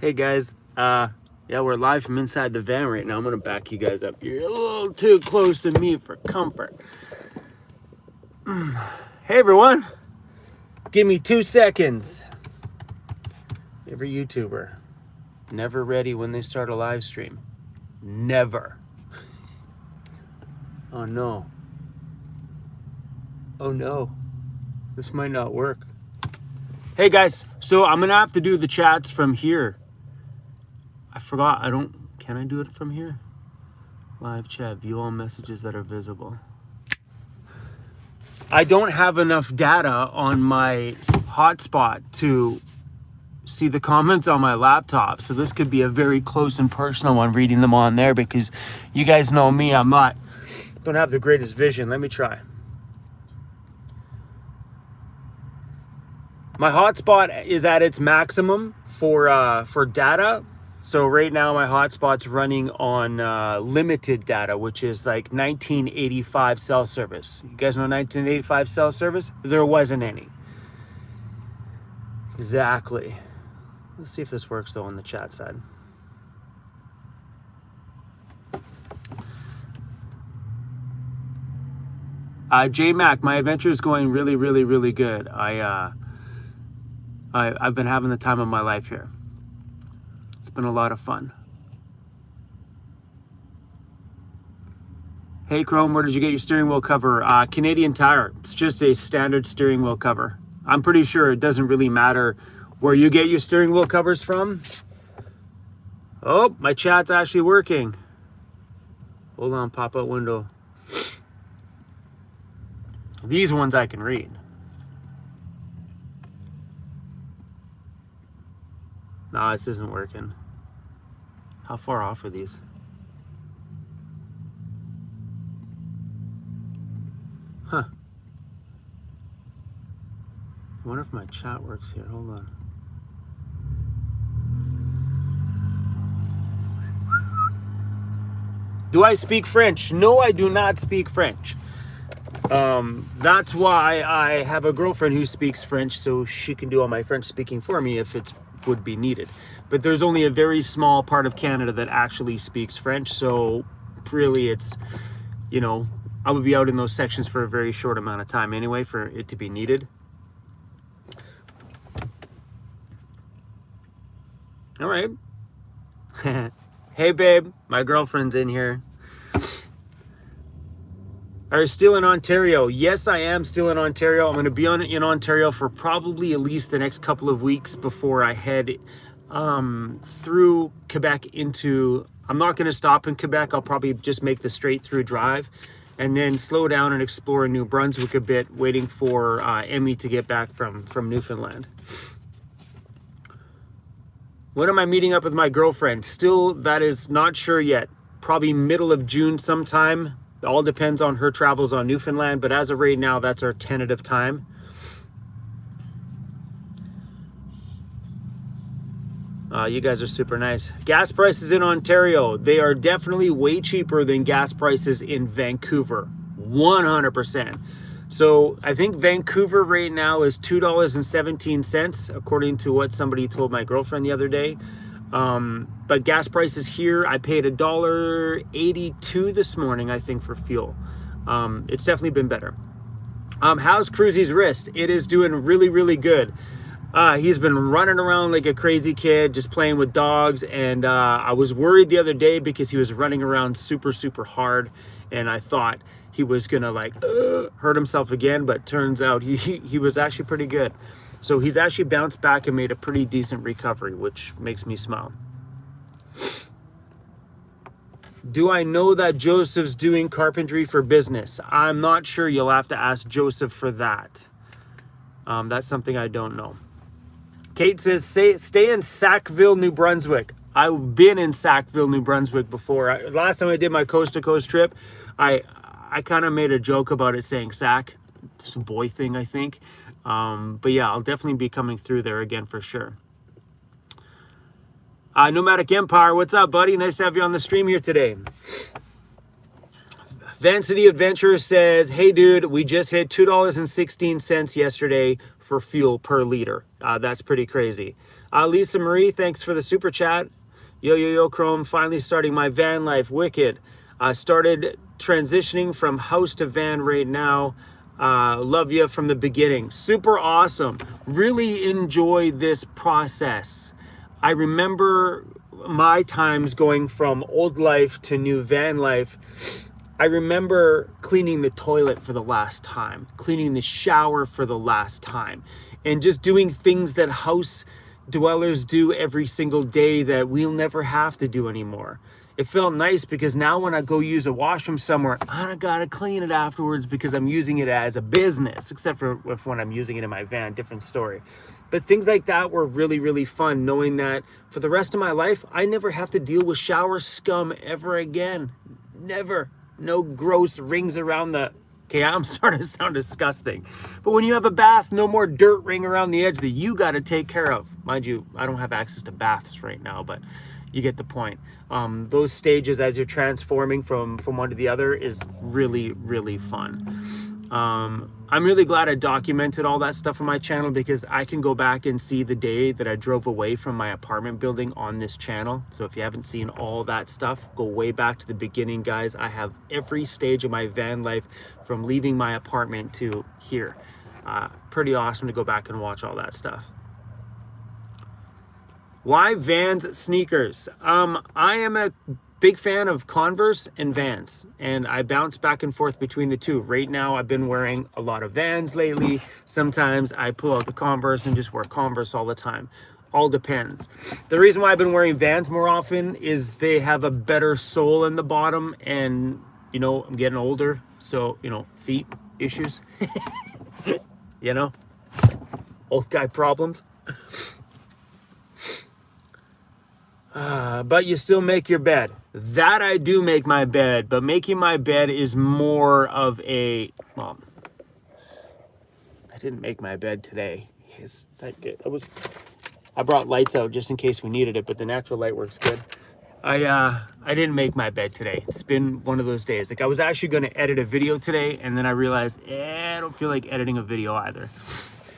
Hey guys, yeah, we're live from inside the van right now. I'm gonna back you guys up. You're a little too close to me for comfort. Hey everyone, give me 2 seconds. Every YouTuber, never ready when they start a live stream. Never. Oh no. Oh no. This might not work. Hey guys, so I'm gonna have to do the chats from here. I forgot, can I do it from here? Live chat, view all messages that are visible. I don't have enough data on my hotspot to see the comments on my laptop. So this could be a very close and personal one, reading them on there, because you guys know me, don't have the greatest vision. Let me try. My hotspot is at its maximum for data. So right now my hotspot's running on limited data, which is like 1985 cell service. You guys know 1985 cell service? There wasn't any. Exactly. Let's see if this works though on the chat side. J-Mac, my adventure is going really, really, really good. I've been having the time of my life here. It's been a lot of fun. Hey Chrome, where did you get your steering wheel cover? Canadian Tire. It's just a standard steering wheel cover. I'm pretty sure it doesn't really matter where you get your steering wheel covers from. Oh, my chat's actually working. Hold on, pop-up window. These ones I can read. No, this isn't working. How far off are these? Huh. I wonder if my chat works here. Hold on. Do I speak French? No, I do not speak French. That's why I have a girlfriend who speaks French, so she can do all my French speaking for me if it would be needed. But there's only a very small part of Canada that actually speaks French, so really it's, you know, I would be out in those sections for a very short amount of time anyway for it to be needed. All right. Hey babe, my girlfriend's in here. Are you still in Ontario? Yes, I am still in Ontario. I'm going to be in Ontario for probably at least the next couple of weeks before I head through Quebec into... I'm not going to stop in Quebec. I'll probably just make the straight through drive and then slow down and explore New Brunswick a bit, waiting for Emmy to get back from Newfoundland. When am I meeting up with my girlfriend? Still, that is not sure yet. Probably middle of June sometime. It all depends on her travels on Newfoundland, but as of right now, that's our tentative time. You guys are super nice. Gas prices in Ontario, they are definitely way cheaper than gas prices in Vancouver. 100%. So I think Vancouver right now is $2.17, according to what somebody told my girlfriend the other day. But gas prices here, I paid $1.82 this morning, I think, for fuel. It's definitely been better. How's CRUZ's wrist? It is doing really, really good. He's been running around like a crazy kid, just playing with dogs. And I was worried the other day because he was running around super, super hard. And I thought he was gonna like hurt himself again, but turns out he was actually pretty good. So he's actually bounced back and made a pretty decent recovery, which makes me smile. Do I know that Joseph's doing carpentry for business? I'm not sure. You'll have to ask Joseph for that. That's something I don't know. Kate says, stay in Sackville, New Brunswick. I've been in Sackville, New Brunswick before. Last time I did my coast-to-coast trip, I kind of made a joke about it saying Sack. It's a boy thing, I think. But yeah, I'll definitely be coming through there again for sure. Nomadic Empire, what's up, buddy? Nice to have you on the stream here today. Van City Adventure says, hey, dude, we just hit $2.16 yesterday for fuel per liter. That's pretty crazy. Lisa Marie, thanks for the super chat. Yo, yo, yo, Chrome, finally starting my van life. Wicked. I started transitioning from house to van right now. Love you from the beginning. Super awesome. Really enjoy this process. I remember my times going from old life to new van life. I remember cleaning the toilet for the last time, cleaning the shower for the last time, and just doing things that house dwellers do every single day that we'll never have to do anymore. It felt nice because now when I go use a washroom somewhere, I don't gotta clean it afterwards because I'm using it as a business, except for when I'm using it in my van, different story. But things like that were really, really fun, knowing that for the rest of my life, I never have to deal with shower scum ever again. Never. No gross rings around the... Okay, I'm starting to sound disgusting. But when you have a bath, no more dirt ring around the edge that you got to take care of. Mind you, I don't have access to baths right now, but you get the point. Those stages as you're transforming from one to the other is really, really fun. I'm really glad I documented all that stuff on my channel because I can go back and see the day that I drove away from my apartment building on this channel. So if you haven't seen all that stuff, go way back to the beginning, guys. I have every stage of my van life from leaving my apartment to here. Pretty awesome to go back and watch all that stuff. Why Vans sneakers? I am a big fan of Converse and Vans, and I bounce back and forth between the two. Right now, I've been wearing a lot of Vans lately. Sometimes I pull out the Converse and just wear Converse all the time. All depends. The reason why I've been wearing Vans more often is they have a better sole in the bottom, and, you know, I'm getting older, so, you know, feet issues. You know, old guy problems. But you still make your bed. That I do make my bed, but making my bed is more of a, well, I didn't make my bed today. I brought lights out just in case we needed it, but the natural light works good. I didn't make my bed today. It's been one of those days. Like I was actually going to edit a video today, and then I realized, I don't feel like editing a video either.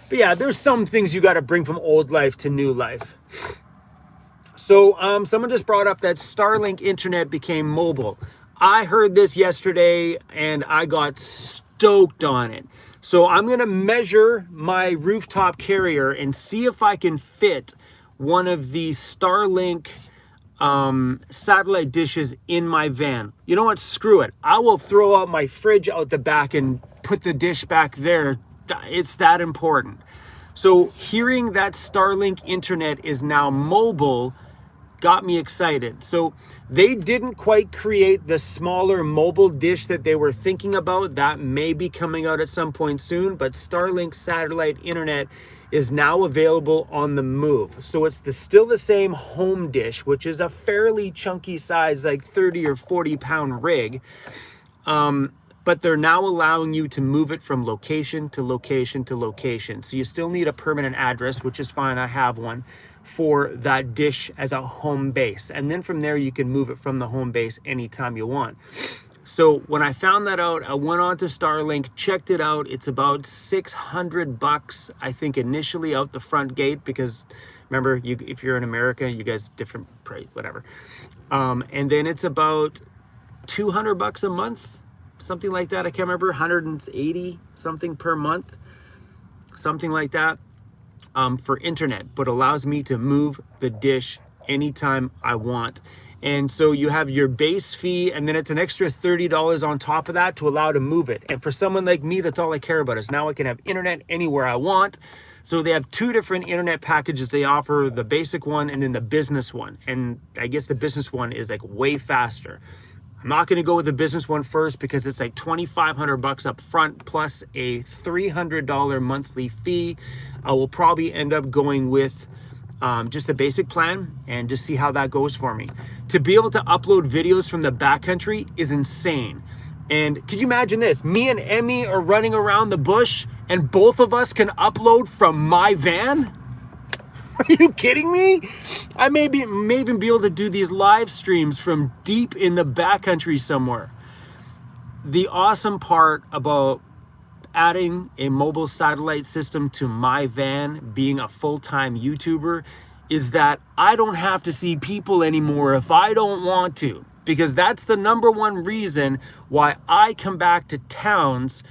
But yeah, there's some things you got to bring from old life to new life. So someone just brought up that Starlink internet became mobile. I heard this yesterday and I got stoked on it. So I'm going to measure my rooftop carrier and see if I can fit one of the Starlink satellite dishes in my van. You know what? Screw it. I will throw out my fridge out the back and put the dish back there. It's that important. So hearing that Starlink internet is now mobile got me excited. So they didn't quite create the smaller mobile dish that they were thinking about. That may be coming out at some point soon, but Starlink satellite internet is now available on the move. So it's still the same home dish, which is a fairly chunky size, like 30 or 40 pound rig. But they're now allowing you to move it from location to location to location. So you still need a permanent address, which is fine. I have one for that dish as a home base. And then from there, you can move it from the home base anytime you want. So when I found that out, I went on to Starlink, checked it out. It's about $600, I think, initially out the front gate, because remember, if you're in America, you guys different price, whatever. And then it's about $200 a month, something like that. I can't remember, 180 something per month, something like that, for internet, but allows me to move the dish anytime I want. And so you have your base fee, and then it's an extra $30 on top of that to allow to move it. And for someone like me, that's all I care about, is now I can have internet anywhere I want. So they have two different internet packages they offer, the basic one and then the business one. And I guess the business one is like way faster. I'm not going to go with the business one first because it's like $2,500 up front plus a $300 monthly fee. I will probably end up going with just the basic plan and just see how that goes for me. To be able to upload videos from the backcountry is insane. And could you imagine this? Me and Emmy are running around the bush and both of us can upload from my van? Are you kidding me? I may even be able to do these live streams from deep in the backcountry somewhere. The awesome part about adding a mobile satellite system to my van, being a full-time YouTuber, is that I don't have to see people anymore if I don't want to, because that's the number one reason why I come back to towns,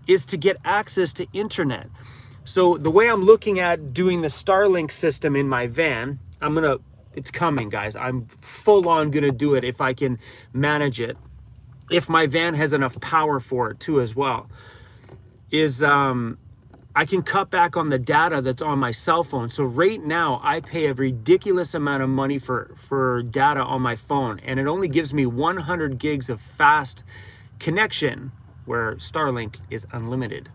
is to get access to internet. So the way I'm looking at doing the STARLINK system in my van, it's coming, guys. I'm full on gonna do it if I can manage it, if my van has enough power for it too as well, is I can cut back on the data that's on my cell phone. So right now I pay a ridiculous amount of money for data on my phone, and it only gives me 100 gigs of fast connection, where Starlink is unlimited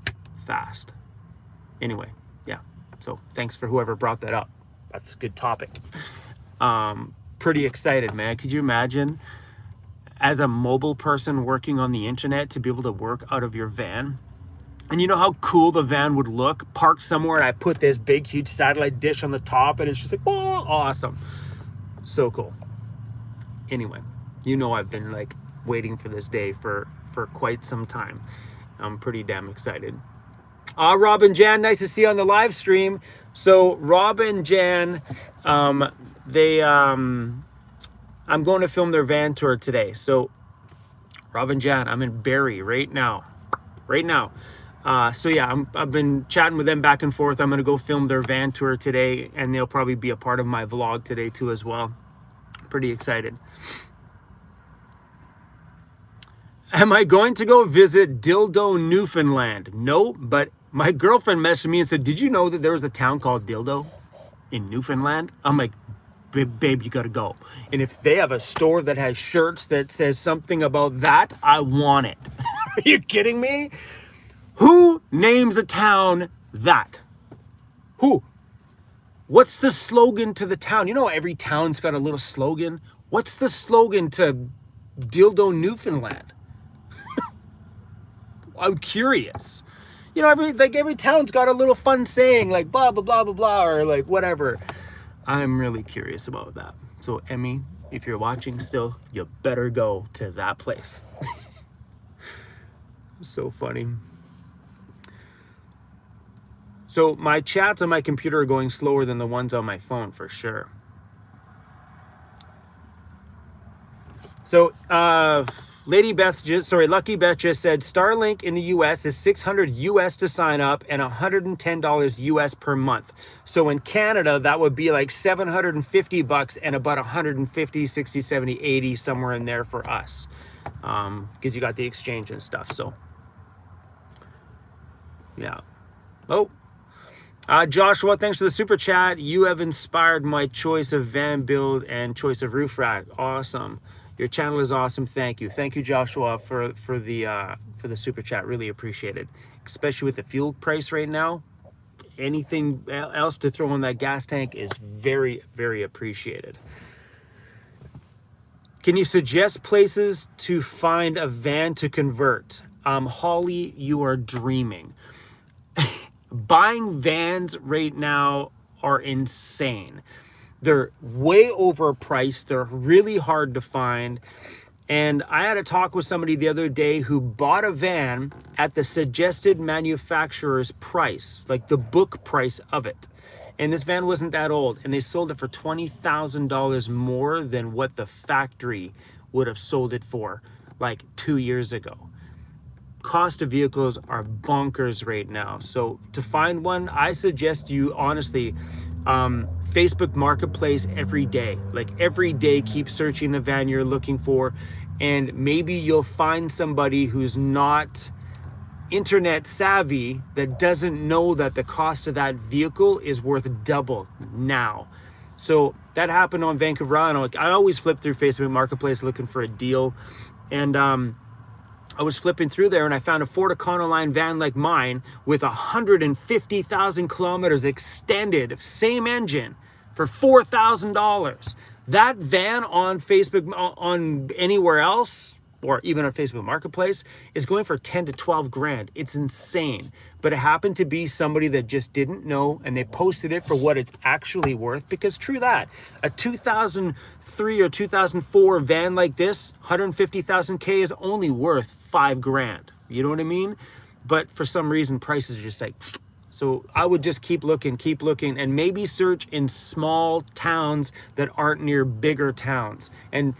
fast. Anyway, yeah. So thanks for whoever brought that up. That's a good topic. Pretty excited, man. Could you imagine, as a mobile person working on the internet, to be able to work out of your van? And you know how cool the van would look parked somewhere, and I put this big huge satellite dish on the top, and it's just like, oh, awesome. So cool. Anyway, you know, I've been like waiting for this day for quite some time. I'm pretty damn excited. Rob and Jan, nice to see you on the live stream. So Rob and Jan, I'm going to film their van tour today. So Rob and Jan, I'm in Barrie right now. So yeah, I've been chatting with them back and forth. I'm going to go film their van tour today, and they'll probably be a part of my vlog today too as well. Pretty excited. Am I going to go visit Dildo, Newfoundland? No, but my girlfriend messaged me and said, did you know that there was a town called Dildo in Newfoundland? I'm like, babe, you gotta go. And if they have a store that has shirts that says something about that, I want it. Are you kidding me? Who names a town that? Who? What's the slogan to the town? You know, every town's got a little slogan. What's the slogan to Dildo, Newfoundland? I'm curious. You know, every town's got a little fun saying, like blah, blah, blah, blah, blah, or like whatever. I'm really curious about that. So Emmy, if you're watching still, you better go to that place. So funny. So my chats on my computer are going slower than the ones on my phone for sure. So Lucky Beth just said Starlink in the US is $600 US to sign up and $110 US per month. So in Canada, that would be like $750 and about 150, 60, 70, 80, somewhere in there for us. Because you got the exchange and stuff. So yeah. Oh, Joshua, thanks for the super chat. You have inspired my choice of van build and choice of roof rack. Awesome. Your channel is awesome. Thank you. Thank you, Joshua, for the super chat. Really appreciate it. Especially with the fuel price right now. Anything else to throw in that gas tank is very, very appreciated. Can you suggest places to find a van to convert? Holly, you are dreaming. Buying vans right now are insane. They're way overpriced. They're really hard to find. And I had a talk with somebody the other day who bought a van at the suggested manufacturer's price, like the book price of it. And this van wasn't that old, and they sold it for $20,000 more than what the factory would have sold it for like 2 years ago. Cost of vehicles are bonkers right now. So to find one, I suggest you honestly, Facebook Marketplace every day. Like every day, keep searching the van you're looking for, and maybe you'll find somebody who's not internet savvy that doesn't know that the cost of that vehicle is worth double now. So that happened on Vancouver Island. I always flip through Facebook Marketplace looking for a deal, and I was flipping through there and I found a Ford Econoline van like mine with 150,000 kilometers extended, same engine, for $4,000. That van on Facebook, on anywhere else, or even on Facebook Marketplace, is going for 10 to 12 grand. It's insane. But it happened to be somebody that just didn't know, and they posted it for what it's actually worth. Because true that, a 2003 or 2004 van like this, 150,000 K, is only worth 5 grand. You know what I mean? But for some reason, prices are just like So I would just keep looking, and maybe search in small towns that aren't near bigger towns. And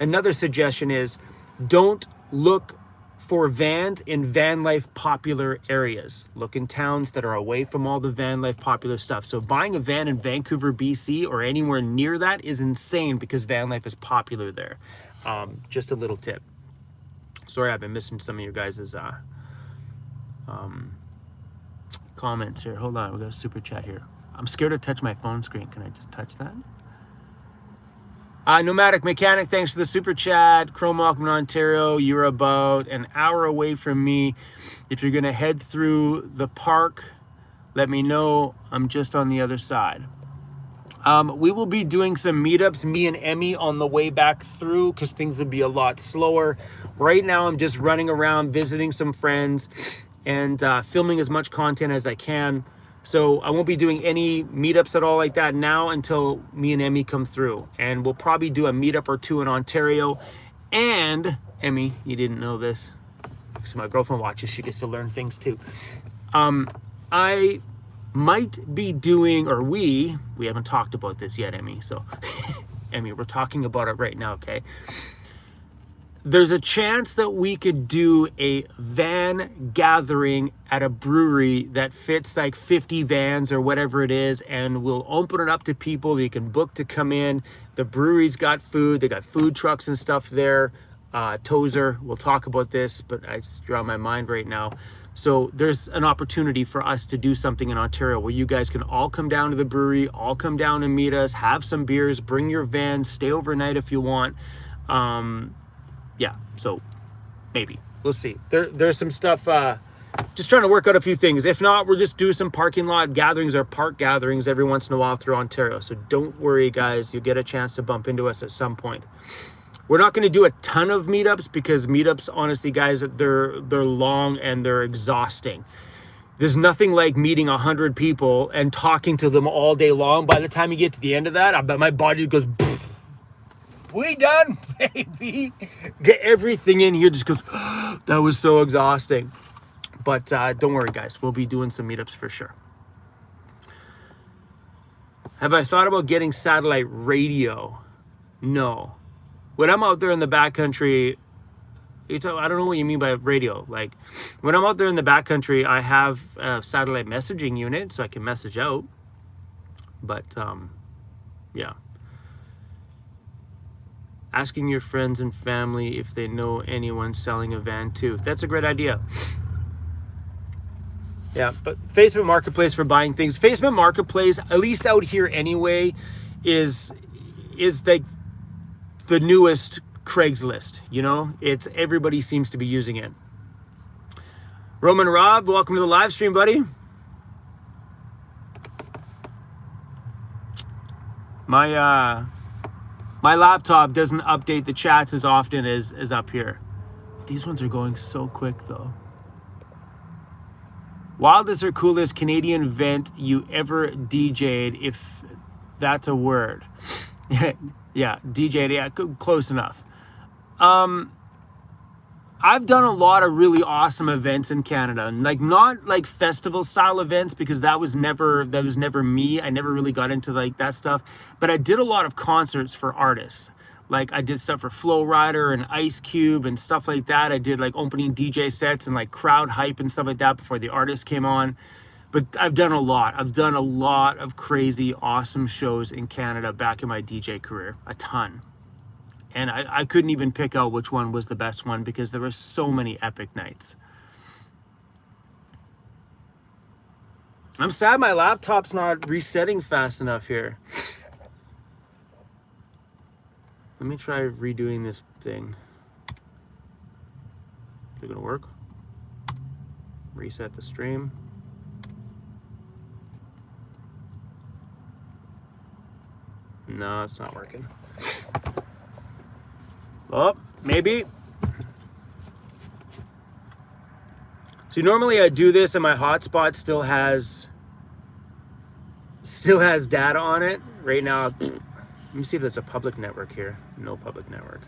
another suggestion is don't look for vans in van life popular areas. Look in towns that are away from all the van life popular stuff. So buying a van in Vancouver, BC or anywhere near that is insane because van life is popular there. Just a little tip. Sorry, I've been missing some of your guys' comments here. Hold on, we got a super chat here. I'm scared to touch my phone screen. Can I just touch that? Nomadic Mechanic, thanks for the super chat. Chrome Welcome to Ontario. You're about an hour away from me. If you're gonna head through the park, let me know. I'm just on the other side. We will be doing some meetups, me and Emmy, on the way back through because things will be a lot slower. Right now, I'm just running around, visiting some friends, and filming as much content as I can. So I won't be doing any meetups at all like that now until me and Emmy come through. And we'll probably do a meetup or two in Ontario. And, Emmy, you didn't know this. So my girlfriend watches, she gets to learn things too. I might be doing, or we haven't talked about this yet, Emmy. So, Emmy, we're talking about it right now, okay? There's a chance that we could do a van gathering at a brewery that fits like 50 vans or whatever it is, and we'll open it up to people. You can book to come in. The brewery's got food. They got food trucks and stuff there. Tozer, we'll talk about this, but it's on my mind right now. So there's an opportunity for us to do something in Ontario where you guys can all come down to the brewery, all come down and meet us, have some beers, bring your van, stay overnight if you want. Yeah, so maybe we'll see. There's some stuff, just trying to work out a few things. If not, we'll just do some parking lot gatherings or park gatherings every once in a while through Ontario. So don't worry, guys, you'll get a chance to bump into us at some point. We're not going to do a ton of meetups because meetups, honestly, guys, they're long and they're exhausting. There's nothing like meeting 100 people and talking to them all day long. By the time you get to the end of that, I bet my body goes, we done, baby. Get everything in here just goes, that was so exhausting. But don't worry, guys. We'll be doing some meetups for sure. Have I thought about getting satellite radio? No. When I'm out there in the backcountry, I don't know what you mean by radio. Like, when I'm out there in the backcountry, I have a satellite messaging unit so I can message out. But, yeah. Asking your friends and family if they know anyone selling a van too. That's a great idea. Yeah, but Facebook Marketplace for buying things. Facebook Marketplace, at least out here anyway, is like the newest Craigslist, you know? It's everybody seems to be using it. Roman Rob, welcome to the live stream, buddy. My laptop doesn't update the chats as often as up here. These ones are going so quick though. Wildest or coolest Canadian vent you ever DJ'd, if that's a word. Yeah, DJ'd, yeah, close enough. I've done a lot of really awesome events in Canada, and like not like festival style events because that was never me. I never really got into like that stuff, but I did a lot of concerts for artists. Like I did stuff for Flow Rider and Ice Cube and stuff like that. I did like opening DJ sets and like crowd hype and stuff like that before the artists came on. But I've done a lot. I've done a lot of crazy, awesome shows in Canada back in my DJ career, a ton. And I couldn't even pick out which one was the best one because there were so many epic nights. I'm sad my laptop's not resetting fast enough here. Let me try redoing this thing. Is it gonna work? Reset the stream. No, it's not working. Oh, maybe. So normally I do this and my hotspot still has data on it. Right now, let me see if there's a public network here. No public network.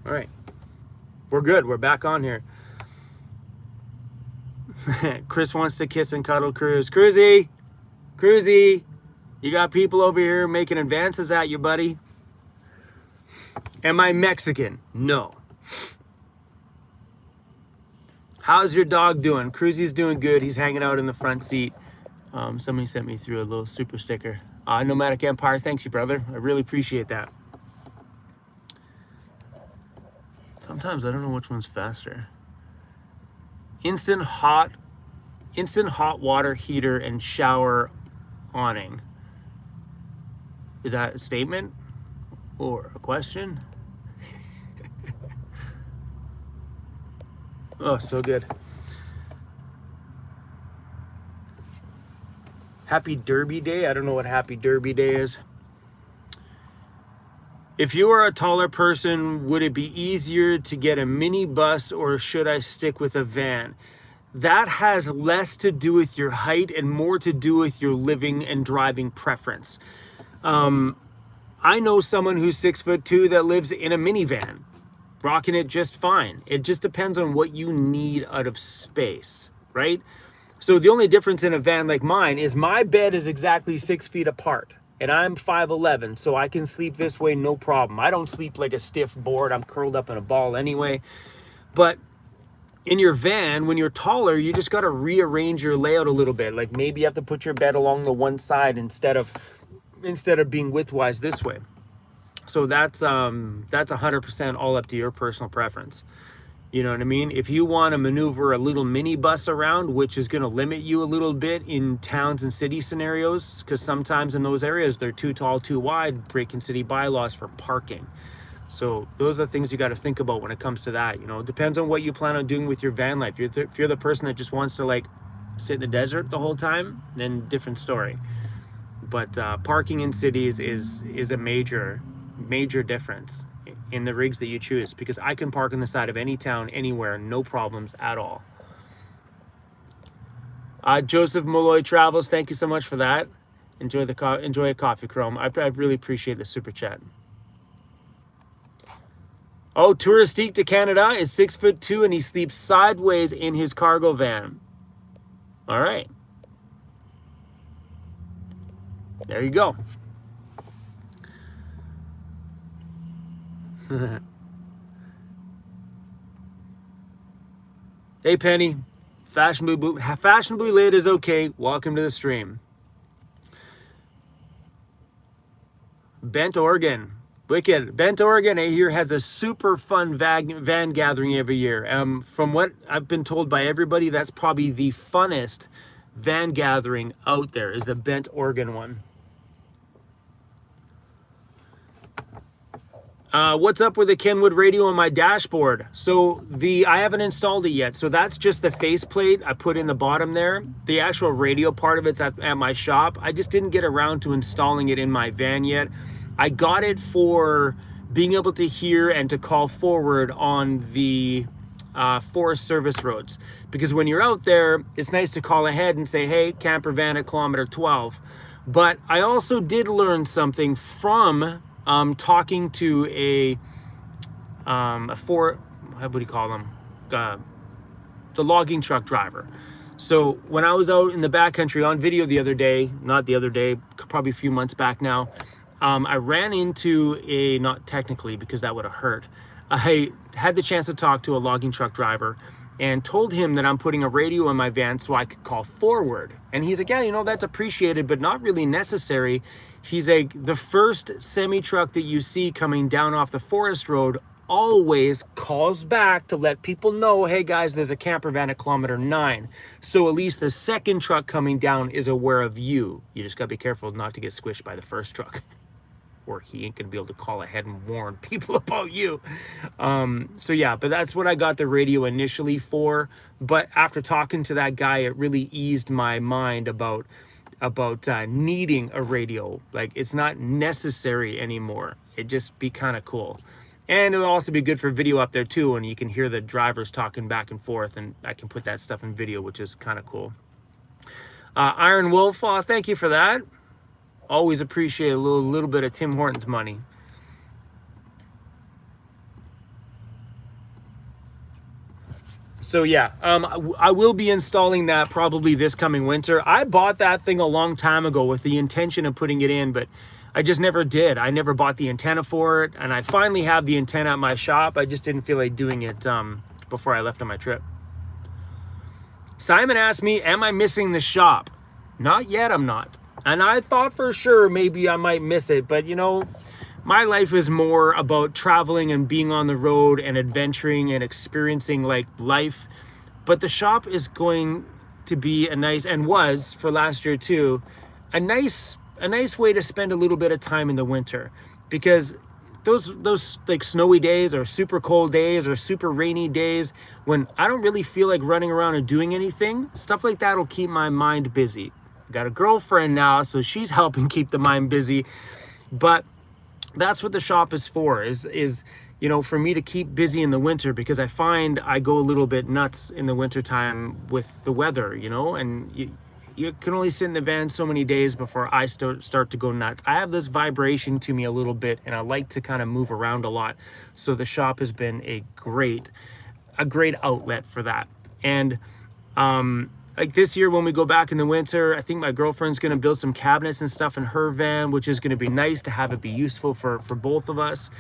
All right. We're good. We're back on here. Chris wants to kiss and cuddle Cruz. Cruzy, you got people over here making advances at you, buddy. Am I Mexican? No. How's your dog doing? Cruzy's doing good. He's hanging out in the front seat. Somebody sent me through a little super sticker. Nomadic Empire, thanks you, brother. I really appreciate that. Sometimes I don't know which one's faster. Instant hot water heater and shower awning. Is that a statement or a question? Oh, so good. Happy Derby Day. I don't know what Happy Derby Day is. If you are a taller person, would it be easier to get a mini bus or should I stick with a van? That has less to do with your height and more to do with your living and driving preference. I know someone who's 6'2" that lives in a minivan, rocking it just fine. It just depends on what you need out of space, right? So the only difference in a van like mine is my bed is exactly 6 feet apart. And I'm 5'11", so I can sleep this way, no problem. I don't sleep like a stiff board. I'm curled up in a ball anyway. But in your van, when you're taller, you just got to rearrange your layout a little bit. Like maybe you have to put your bed along the one side instead of being widthwise this way. So that's 100% all up to your personal preference. You know what I mean? If you want to maneuver a little mini bus around, which is going to limit you a little bit in towns and city scenarios, because sometimes in those areas they're too tall, too wide, breaking city bylaws for parking. So those are things you got to think about when it comes to that. You know, it depends on what you plan on doing with your van life. If you're the person that just wants to like sit in the desert the whole time, then different story. But parking in cities is a major difference in the rigs that you choose, because I can park on the side of any town anywhere, no problems at all. Joseph Molloy Travels, thank you so much for that. Enjoy a coffee, Chrome. I really appreciate the super chat. Oh, Touristique to Canada is 6'2" and he sleeps sideways in his cargo van. All right. There you go. Hey Penny, fashionably late is okay. Welcome to the stream. Bent Oregon, wicked. Bent Oregon, I hear, has a super fun van gathering every year. From what I've been told by everybody, that's probably the funnest van gathering out there, is the Bent Oregon one. What's up with the Kenwood radio on my dashboard? So I haven't installed it yet. So that's just the faceplate I put in the bottom there. The actual radio part of it's at my shop. I just didn't get around to installing it in my van yet. I got it for being able to hear and to call forward on the Forest Service roads. Because when you're out there, it's nice to call ahead and say, hey, camper van at kilometer 12. But I also did learn something from talking to what do you call them? The logging truck driver. So when I was out in the backcountry on video the other day, probably a few months back now, I ran into not technically because that would have hurt. I had the chance to talk to a logging truck driver and told him that I'm putting a radio in my van so I could call forward. And he's like, yeah, you know, that's appreciated, but not really necessary. He's like, the first semi-truck that you see coming down off the forest road always calls back to let people know, hey guys, there's a camper van at kilometer 9. So at least the second truck coming down is aware of you. You just gotta be careful not to get squished by the first truck. Or he ain't gonna be able to call ahead and warn people about you. So yeah, but that's what I got the radio initially for. But after talking to that guy, it really eased my mind about needing a radio. Like, it's not necessary anymore. It'd just be kind of cool. And it'll also be good for video up there too, and you can hear the drivers talking back and forth, and I can put that stuff in video, which is kind of cool. Iron Wolf, thank you for that. Always appreciate a little bit of Tim Hortons money. So yeah, I will be installing that probably this coming winter. I bought that thing a long time ago with the intention of putting it in, but I just never did. I never bought the antenna for it, and I finally have the antenna at my shop. I just didn't feel like doing it before I left on my trip. Simon asked me, am I missing the shop? Not yet, I'm not. And I thought for sure maybe I might miss it, but you know, my life is more about traveling and being on the road and adventuring and experiencing like life. But the shop is going to be a nice, and was for last year too, a nice way to spend a little bit of time in the winter, because those like snowy days or super cold days or super rainy days when I don't really feel like running around and doing anything, stuff like that will keep my mind busy. Got a girlfriend now, so she's helping keep the mind busy. But that's what the shop is for, is you know, for me to keep busy in the winter, because I find I go a little bit nuts in the winter time with the weather, you know, and you can only sit in the van so many days before I start to go nuts. I have this vibration to me a little bit, and I like to kind of move around a lot. So the shop has been a great outlet for that. And like this year when we go back in the winter, I think my girlfriend's going to build some cabinets and stuff in her van, which is going to be nice to have it be useful for both of us.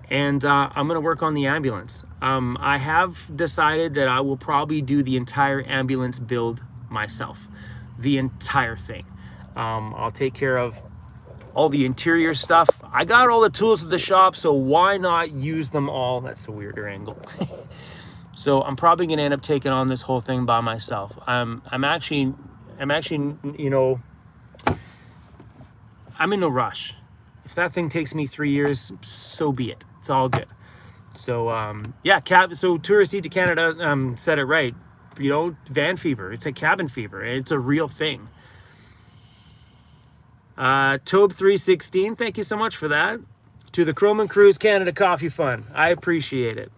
And I'm going to work on the ambulance. I have decided that I will probably do the entire ambulance build myself. The entire thing. I'll take care of all the interior stuff. I got all the tools at the shop, so why not use them all? That's a weirder angle. So I'm probably going to end up taking on this whole thing by myself. I'm actually, you know, I'm in no rush. If that thing takes me 3 years, so be it. It's all good. So yeah, so Tourist Seat to Canada said it right. You know, van fever. It's a cabin fever. It's a real thing. Tobe316, thank you so much for that. To the Chrome and CRUZ Canada Coffee Fund. I appreciate it.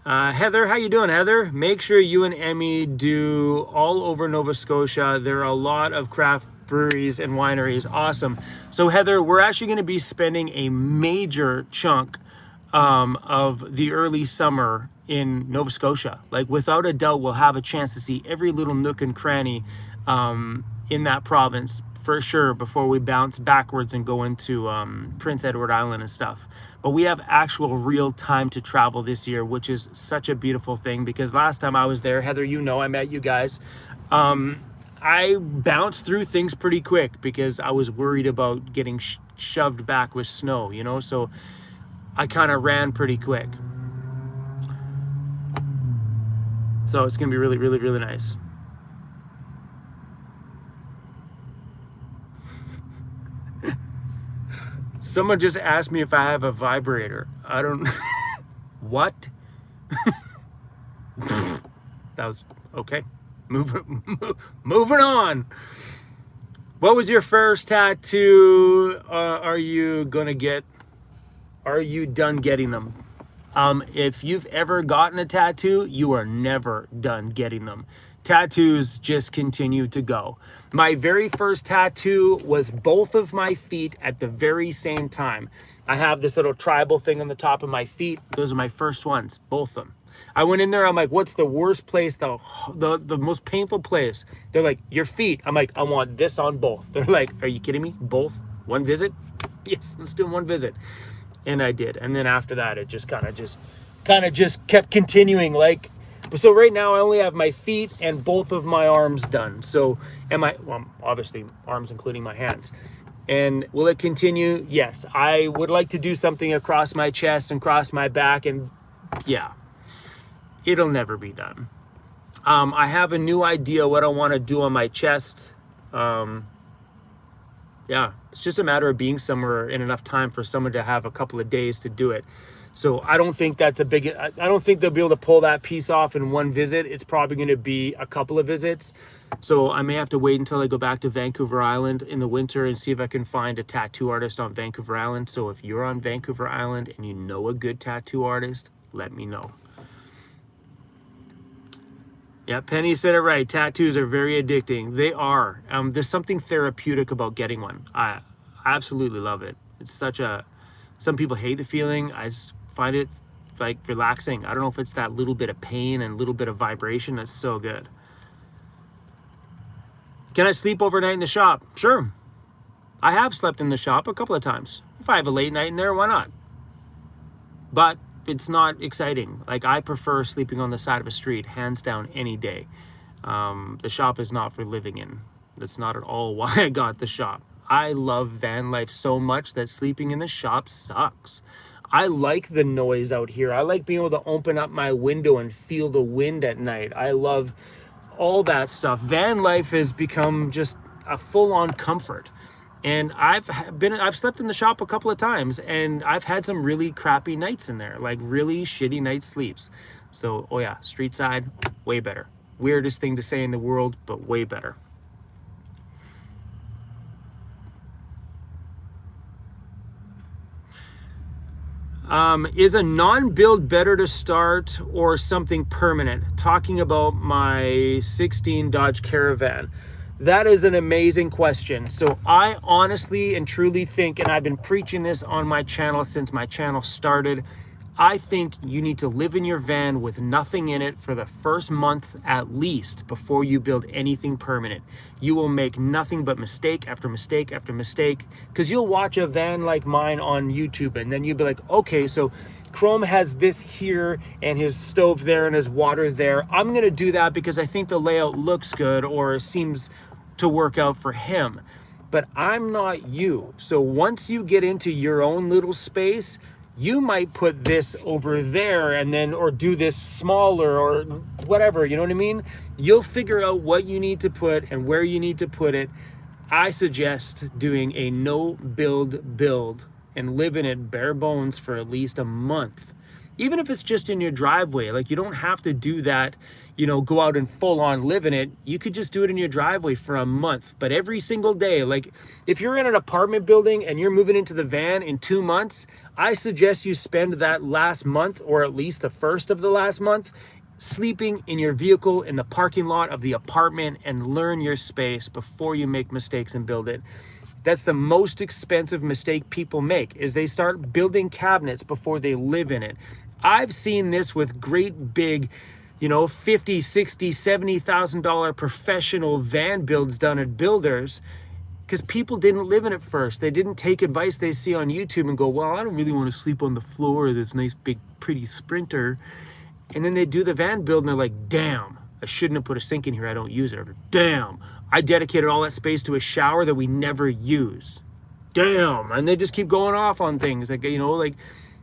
Heather, how you doing, Heather? Make sure you and Emmy do all over Nova Scotia. There are a lot of craft breweries and wineries. Awesome. So Heather, we're actually going to be spending a major chunk of the early summer in Nova Scotia. Like without a doubt, we'll have a chance to see every little nook and cranny in that province for sure before we bounce backwards and go into Prince Edward Island and stuff. But we have actual real time to travel this year, which is such a beautiful thing, because last time I was there, Heather, you know, I met you guys. I bounced through things pretty quick because I was worried about getting shoved back with snow, you know, so I kind of ran pretty quick. So it's going to be really, really, really nice. Someone just asked me if I have a vibrator. I don't... What? That was... Okay. Moving on. What was your first tattoo? Are you gonna get? Are you done getting them? If you've ever gotten a tattoo, you are never done getting them. Tattoos just continue to go. My very first tattoo was both of my feet at the very same time. I have this little tribal thing on the top of my feet. Those are my first ones, both of them. I went in there, I'm like, what's the worst place, the most painful place? They're like, your feet. I'm like, I want this on both. They're like, are you kidding me? Both? One visit? Yes, let's do one visit. And I did. And then after that, it just kind of just kept continuing. Like, so right now I only have my feet and both of my arms done. So, well, obviously arms including my hands. And will it continue? Yes. I would like to do something across my chest and across my back, and yeah. It'll never be done. I have a new idea what I want to do on my chest. Yeah, it's just a matter of being somewhere in enough time for someone to have a couple of days to do it. So I don't think that's a big... I don't think they'll be able to pull that piece off in one visit. It's probably going to be a couple of visits. So I may have to wait until I go back to Vancouver Island in the winter and see if I can find a tattoo artist on Vancouver Island. So if you're on Vancouver Island and you know a good tattoo artist, let me know. Yeah, Penny said it right. Tattoos are very addicting. They are. There's something therapeutic about getting one. I absolutely love it. It's such a Some people hate the feeling. I just find it like relaxing. I don't know if it's that little bit of pain and little bit of vibration. That's so good. Can I sleep overnight in the shop? Sure. I have slept in the shop a couple of times. If I have a late night in there, why not? But it's not exciting. Like, I prefer sleeping on the side of a street, hands down, any day. The shop is not for living in. That's not at all why I got the shop. I love van life so much that sleeping in the shop sucks. I like the noise out here. I like being able to open up my window and feel the wind at night. I love all that stuff. Van life has become just a full-on comfort. And I've slept in the shop a couple of times, and I've had some really crappy nights in there, like really shitty night sleeps. So, oh yeah, street side, way better. Weirdest thing to say in the world, but way better. Is a non-build better to start or something permanent? Talking about my 16 Dodge Caravan. That is an amazing question. So I honestly and truly think, and I've been preaching this on my channel since my channel started, I think you need to live in your van with nothing in it for the first month at least before you build anything permanent. You will make nothing but mistake after mistake after mistake, because you'll watch a van like mine on YouTube and then you'll be like, okay, so Chrome has this here and his stove there and his water there. I'm gonna do that because I think the layout looks good or seems to work out for him. But I'm not you. So once you get into your own little space, you might put this over there and then, or do this smaller or whatever, you know what I mean? You'll figure out what you need to put and where you need to put it. I suggest doing a no build and live in it bare bones for at least a month. Even if it's just in your driveway, like you don't have to do that, you know, go out and full on live in it. You could just do it in your driveway for a month, but every single day. Like if you're in an apartment building and you're moving into the van in 2 months, I suggest you spend that last month, or at least the first of the last month, sleeping in your vehicle in the parking lot of the apartment and learn your space before you make mistakes and build it. That's the most expensive mistake people make, is they start building cabinets before they live in it. I've seen this with great big, you know, $50,000, $60,000, $70,000 professional van builds done at builders, because people didn't live in it first. They didn't take advice they see on YouTube and go, well, I don't really want to sleep on the floor of this nice big pretty Sprinter. And then they do the van build and they're like, damn, I shouldn't have put a sink in here. I don't use it. Or, damn, I dedicated all that space to a shower that we never use. Damn. And they just keep going off on things like, you know, like,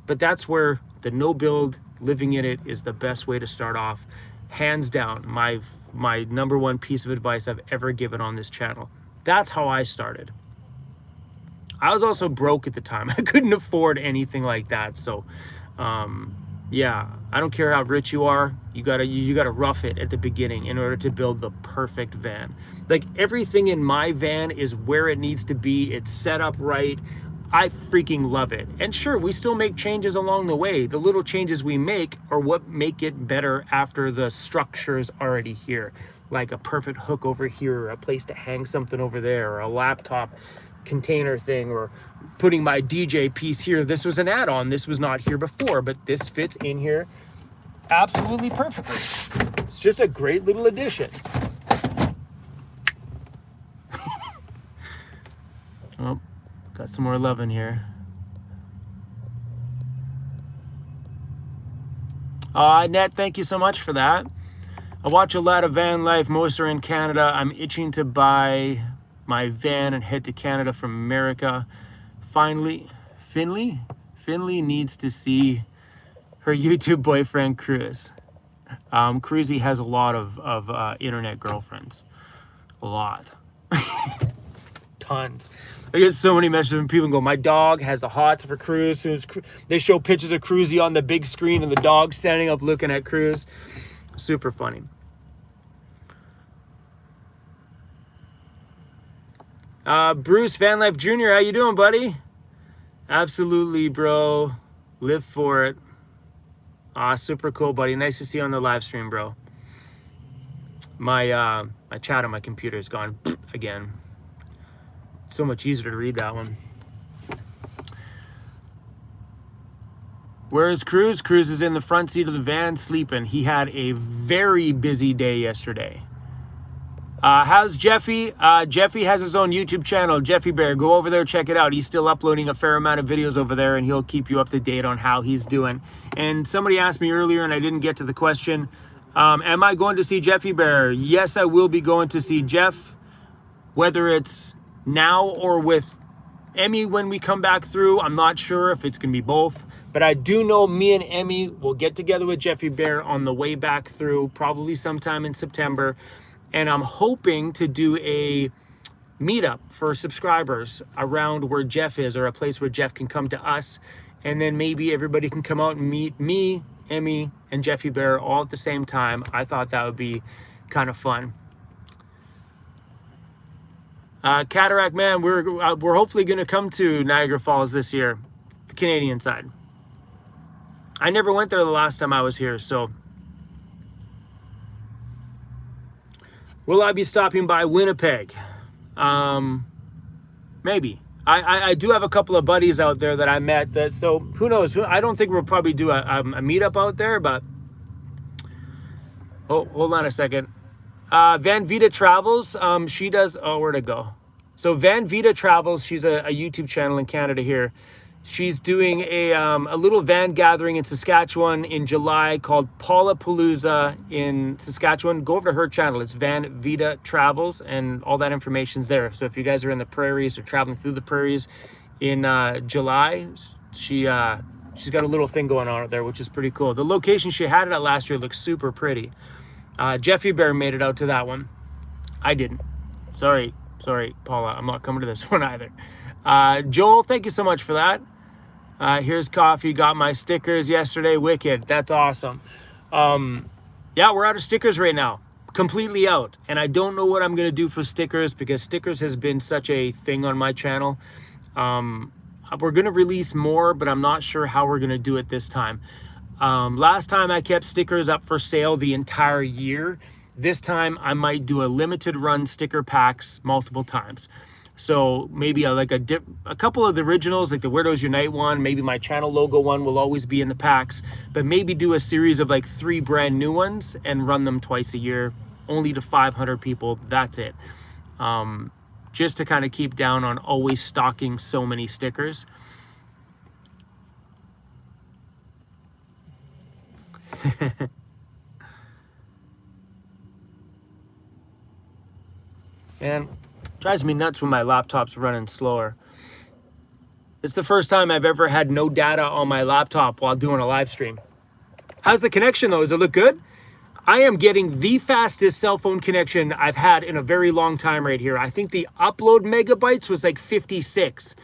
but that's where the no build, living in it, is the best way to start off. Hands down, my number one piece of advice I've ever given on this channel. That's how I started. I was also broke at the time. I couldn't afford anything like that. So, yeah, I don't care how rich you are. You gotta rough it at the beginning in order to build the perfect van. Like everything in my van is where it needs to be. It's set up right. I freaking love it. And sure, we still make changes along the way. The little changes we make are what make it better after the structure is already here. Like a perfect hook over here, or a place to hang something over there, or a laptop container thing, or putting my DJ piece here. This was an add-on. This was not here before, but this fits in here absolutely perfectly. It's just a great little addition. Oh, got some more love in here. Annette, thank you so much for that. I watch a lot of van life. Most are in Canada. I'm itching to buy my van and head to Canada from America. Finally, Finley needs to see her YouTube boyfriend, CRUZ. CRUZ has a lot of internet girlfriends. A lot. Tons. I get so many messages from people and go, my dog has the hots for CRUZ. So they show pictures of CRUZ on the big screen and the dog standing up looking at CRUZ. Super funny. Bruce Van Life Jr., how you doing, buddy? Absolutely, bro. Live for it. Super cool, buddy. Nice to see you on the live stream, bro. My chat on my computer is gone again. So much easier to read that one. Where's CRUZ? CRUZ is in the front seat of the van sleeping. He had a very busy day yesterday. How's Jeffy? Jeffy has his own YouTube channel, Jeffy Bear. Go over there, check it out. He's still uploading a fair amount of videos over there, and he'll keep you up to date on how he's doing. And somebody asked me earlier, and I didn't get to the question, am I going to see Jeffy Bear? Yes, I will be going to see Jeff, whether it's now or with Emmy when we come back through. I'm not sure if it's going to be both, but I do know me and Emmy will get together with Jeffy Bear on the way back through, probably sometime in September. And I'm hoping to do a meetup for subscribers around where Jeff is, or a place where Jeff can come to us. And then maybe everybody can come out and meet me, Emmy, and Jeffy Bear all at the same time. I thought that would be kind of fun. Cataract Man, we're hopefully going to come to Niagara Falls this year, the Canadian side. I never went there the last time I was here, so... Will I be stopping by Winnipeg? Maybe. I do have a couple of buddies out there that I met, that, so who knows? I don't think we'll probably do a meetup out there, but... Oh, hold on a second. Van Vita Travels, she does... Oh, where'd it go? So Van Vita Travels, she's a YouTube channel in Canada here. She's doing a little van gathering in Saskatchewan in July called Paulapalooza in Saskatchewan. Go over to her channel. It's Van Vita Travels, and all that information's there. So if you guys are in the prairies or traveling through the prairies in July, she's got a little thing going on out there, which is pretty cool. The location she had it at last year looks super pretty. Jeffy Bear made it out to that one. I didn't. Sorry, Paula. I'm not coming to this one either. Joel, thank you so much for that. Here's coffee. Got my stickers yesterday. Wicked. That's awesome. Yeah, we're out of stickers right now. Completely out. And I don't know what I'm going to do for stickers, because stickers has been such a thing on my channel. We're going to release more, but I'm not sure how we're going to do it this time. Last time I kept stickers up for sale the entire year. This time I might do a limited run sticker packs multiple times. So maybe a couple of the originals, like the Weirdos Unite one, maybe my channel logo one will always be in the packs, but maybe do a series of like 3 brand new ones and run them twice a year, only to 500 people. That's it. Just to kind of keep down on always stocking so many stickers. And drives me nuts when my laptop's running slower. It's the first time I've ever had no data on my laptop while doing a live stream. How's the connection though? Does it look good? I am getting the fastest cell phone connection I've had in a very long time right here. I think the upload megabytes was like 56.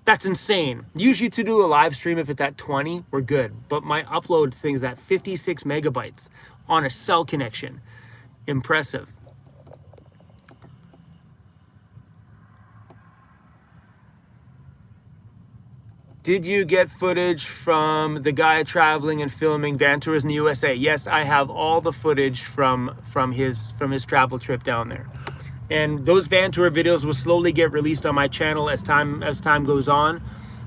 That's insane. Usually to do a live stream, if it's at 20, we're good. But my upload thing's at 56 megabytes on a cell connection. Impressive. Did you get footage from the guy traveling and filming van tours in the USA? Yes, I have all the footage from his travel trip down there. And those van tour videos will slowly get released on my channel as time goes on.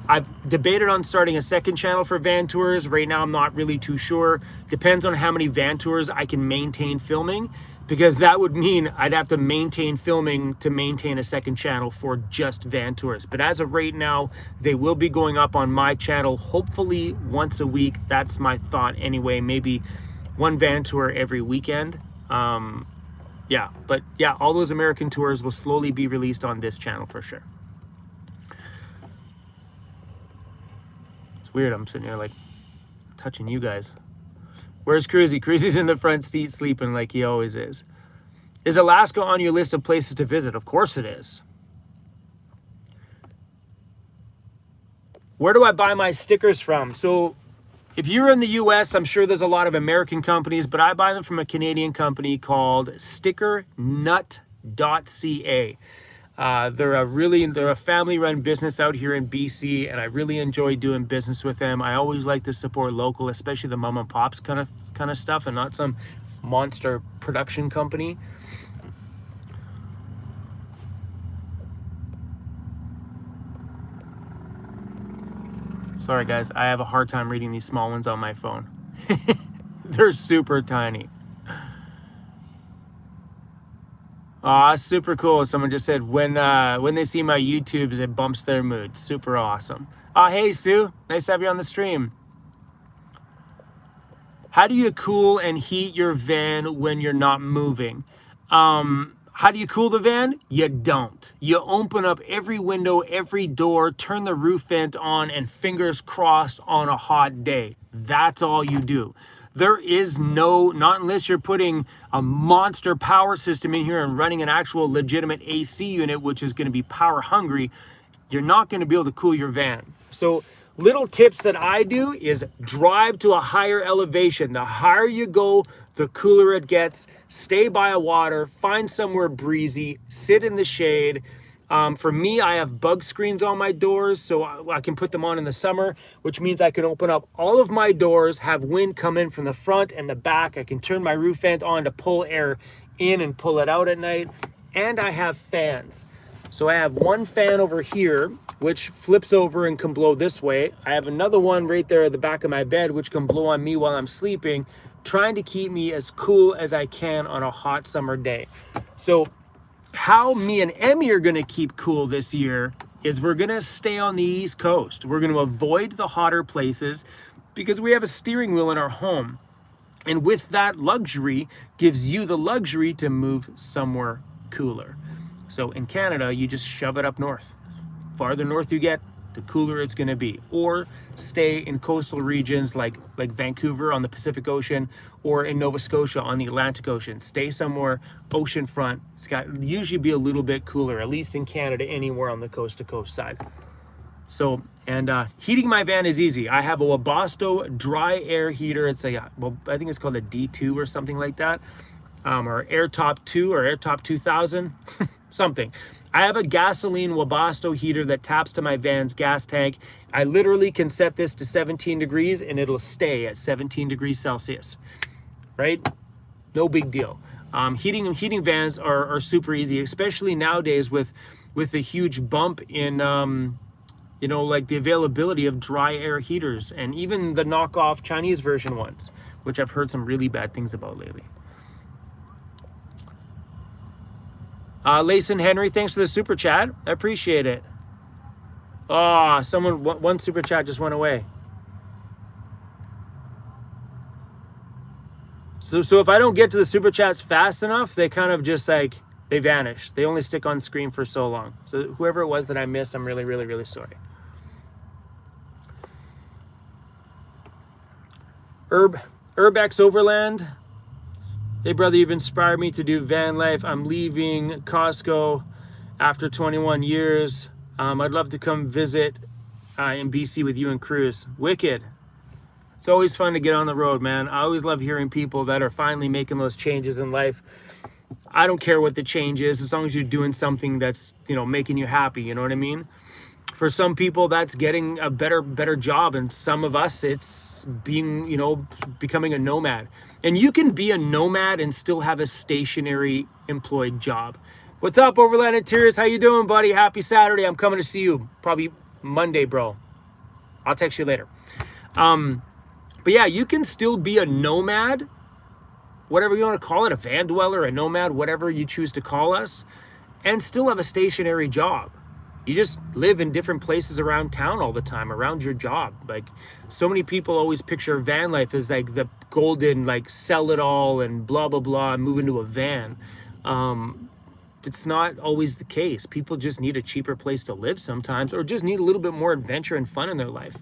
I've debated on starting a second channel for van tours. Right now, I'm not really too sure. Depends on how many van tours I can maintain filming, because that would mean I'd have to maintain filming to maintain a second channel for just van tours. But as of right now, they will be going up on my channel, hopefully once a week. That's my thought anyway, maybe one van tour every weekend. Yeah, but yeah, all those American tours will slowly be released on this channel for sure. It's weird, I'm sitting here like touching you guys. Where's Cruzy? Cruzy's in the front seat sleeping like he always is. Is Alaska on your list of places to visit? Of course it is. Where do I buy my stickers from? So if you're in the US, I'm sure there's a lot of American companies, but I buy them from a Canadian company called stickernut.ca. They're a family-run business out here in BC, and I really enjoy doing business with them. I always like to support local, especially the mom and pops kind of stuff, and not some monster production company. Sorry guys, I have a hard time reading these small ones on my phone. They're super tiny. Aw, super cool. Someone just said when they see my YouTubes, it bumps their mood. Super awesome. Hey Sue, nice to have you on the stream. How do you cool and heat your van when you're not moving? How do you cool the van? You don't. You open up every window, every door, turn the roof vent on, and fingers crossed on a hot day. That's all you do. There is no, not unless you're putting a monster power system in here and running an actual legitimate AC unit, which is going to be power hungry, you're not going to be able to cool your van. So little tips that I do is drive to a higher elevation. The higher you go, the cooler it gets. Stay by a water, find somewhere breezy, sit in the shade. For me, I have bug screens on my doors, so I can put them on in the summer, which means I can open up all of my doors, have wind come in from the front and the back. I can turn my roof vent on to pull air in and pull it out at night. And I have fans. So I have one fan over here, which flips over and can blow this way. I have another one right there at the back of my bed, which can blow on me while I'm sleeping, trying to keep me as cool as I can on a hot summer day. So how me and Emmy are going to keep cool this year is we're going to stay on the East Coast. We're going to avoid the hotter places because we have a steering wheel in our home. And with that luxury, gives you the luxury to move somewhere cooler. So in Canada, you just shove it up north. Farther north you get, the cooler it's going to be. Or stay in coastal regions like Vancouver on the Pacific Ocean, or in Nova Scotia on the Atlantic Ocean. Stay somewhere oceanfront. It's got usually be a little bit cooler, at least in Canada, anywhere on the coast to coast side. So, and heating my van is easy. I have a Webasto dry air heater. It's well, I think it's called a D2 or something like that, or AirTop 2 or AirTop 2000, something. I have a gasoline Webasto heater that taps to my van's gas tank. I literally can set this to 17 degrees and it'll stay at 17 degrees Celsius, right? No big deal. Heating vans are super easy, especially nowadays with the huge bump in, like the availability of dry air heaters and even the knockoff Chinese version ones, which I've heard some really bad things about lately. Layson Henry, thanks for the super chat. I appreciate it. Oh, one super chat just went away. So if I don't get to the super chats fast enough, they kind of just they vanish. They only stick on screen for so long. So whoever it was that I missed, I'm really, really, really sorry. Urbex Overland. Hey brother, you've inspired me to do van life. I'm leaving Costco after 21 years. I'd love to come visit in BC with you and CRUZ. Wicked. It's always fun to get on the road, man. I always love hearing people that are finally making those changes in life. I don't care what the change is, as long as you're doing something that's, making you happy, you know what I mean? For some people, that's getting a better job, and some of us, it's being, becoming a nomad. And you can be a nomad and still have a stationary employed job. What's up, Overland Interiors? How you doing, buddy? Happy Saturday. I'm coming to see you probably Monday, bro. I'll text you later. But yeah, you can still be a nomad, whatever you want to call it, a van dweller, a nomad, whatever you choose to call us, and still have a stationary job. You just live in different places around town all the time, around your job. Like, so many people always picture van life as like the golden, sell it all and blah, blah, blah, and move into a van. It's not always the case. People just need a cheaper place to live sometimes, or just need a little bit more adventure and fun in their life.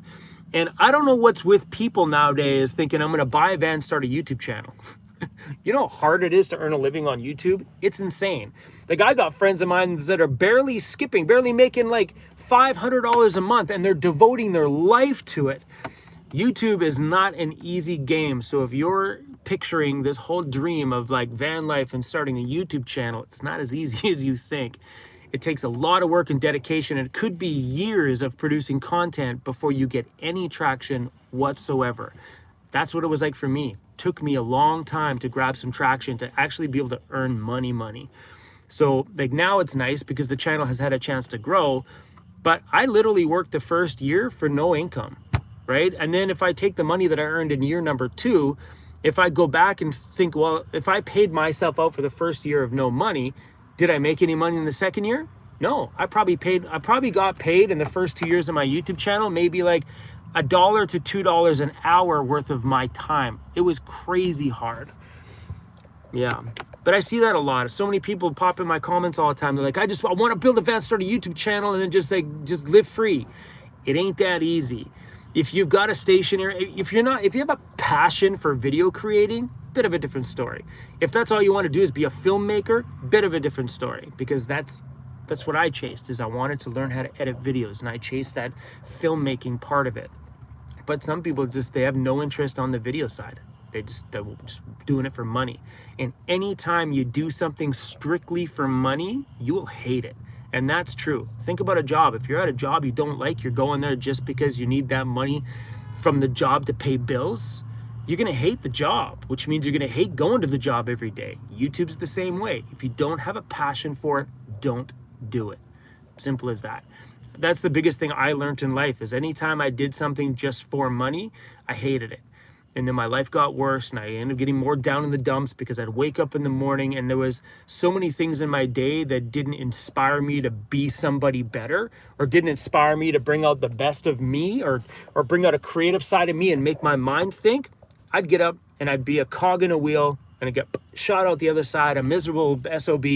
And I don't know what's with people nowadays thinking I'm going to buy a van, start a YouTube channel. You know how hard it is to earn a living on YouTube? It's insane. Like, I got friends of mine that are barely making $500 a month, and they're devoting their life to it. YouTube is not an easy game. So if you're picturing this whole dream of van life and starting a YouTube channel, it's not as easy as you think. It takes a lot of work and dedication. It could be years of producing content before you get any traction whatsoever. That's what it was like for me. Took me a long time to grab some traction to actually be able to earn money. So now it's nice because the channel has had a chance to grow, but I literally worked the first year for no income. right? And then if I take the money that I earned in year number 2, if I go back and think, well, if I paid myself out for the first year of no money, did I make any money in the second year? No, I probably got paid in the first 2 years of my YouTube channel, maybe like $1 to $2 an hour worth of my time. It was crazy hard. Yeah, but I see that a lot. So many people pop in my comments all the time. They're like, I want to build a van, start a YouTube channel, and then just live free. It ain't that easy. If you've got a stationary, if you have a passion for video creating, bit of a different story. If that's all you want to do is be a filmmaker, bit of a different story, because that's what I chased, is I wanted to learn how to edit videos, and I chased that filmmaking part of it. But some people they have no interest on the video side. They're just doing it for money. And anytime you do something strictly for money, you will hate it. And that's true. Think about a job. If you're at a job you don't like, you're going there just because you need that money from the job to pay bills, you're going to hate the job, which means you're going to hate going to the job every day. YouTube's the same way. If you don't have a passion for it, don't do it. Simple as that. That's the biggest thing I learned in life, is anytime I did something just for money, I hated it. And then my life got worse, and I ended up getting more down in the dumps because I'd wake up in the morning and there was so many things in my day that didn't inspire me to be somebody better, or didn't inspire me to bring out the best of me, or bring out a creative side of me and make my mind think. I'd get up and I'd be a cog in a wheel, and I'd get shot out the other side, a miserable SOB,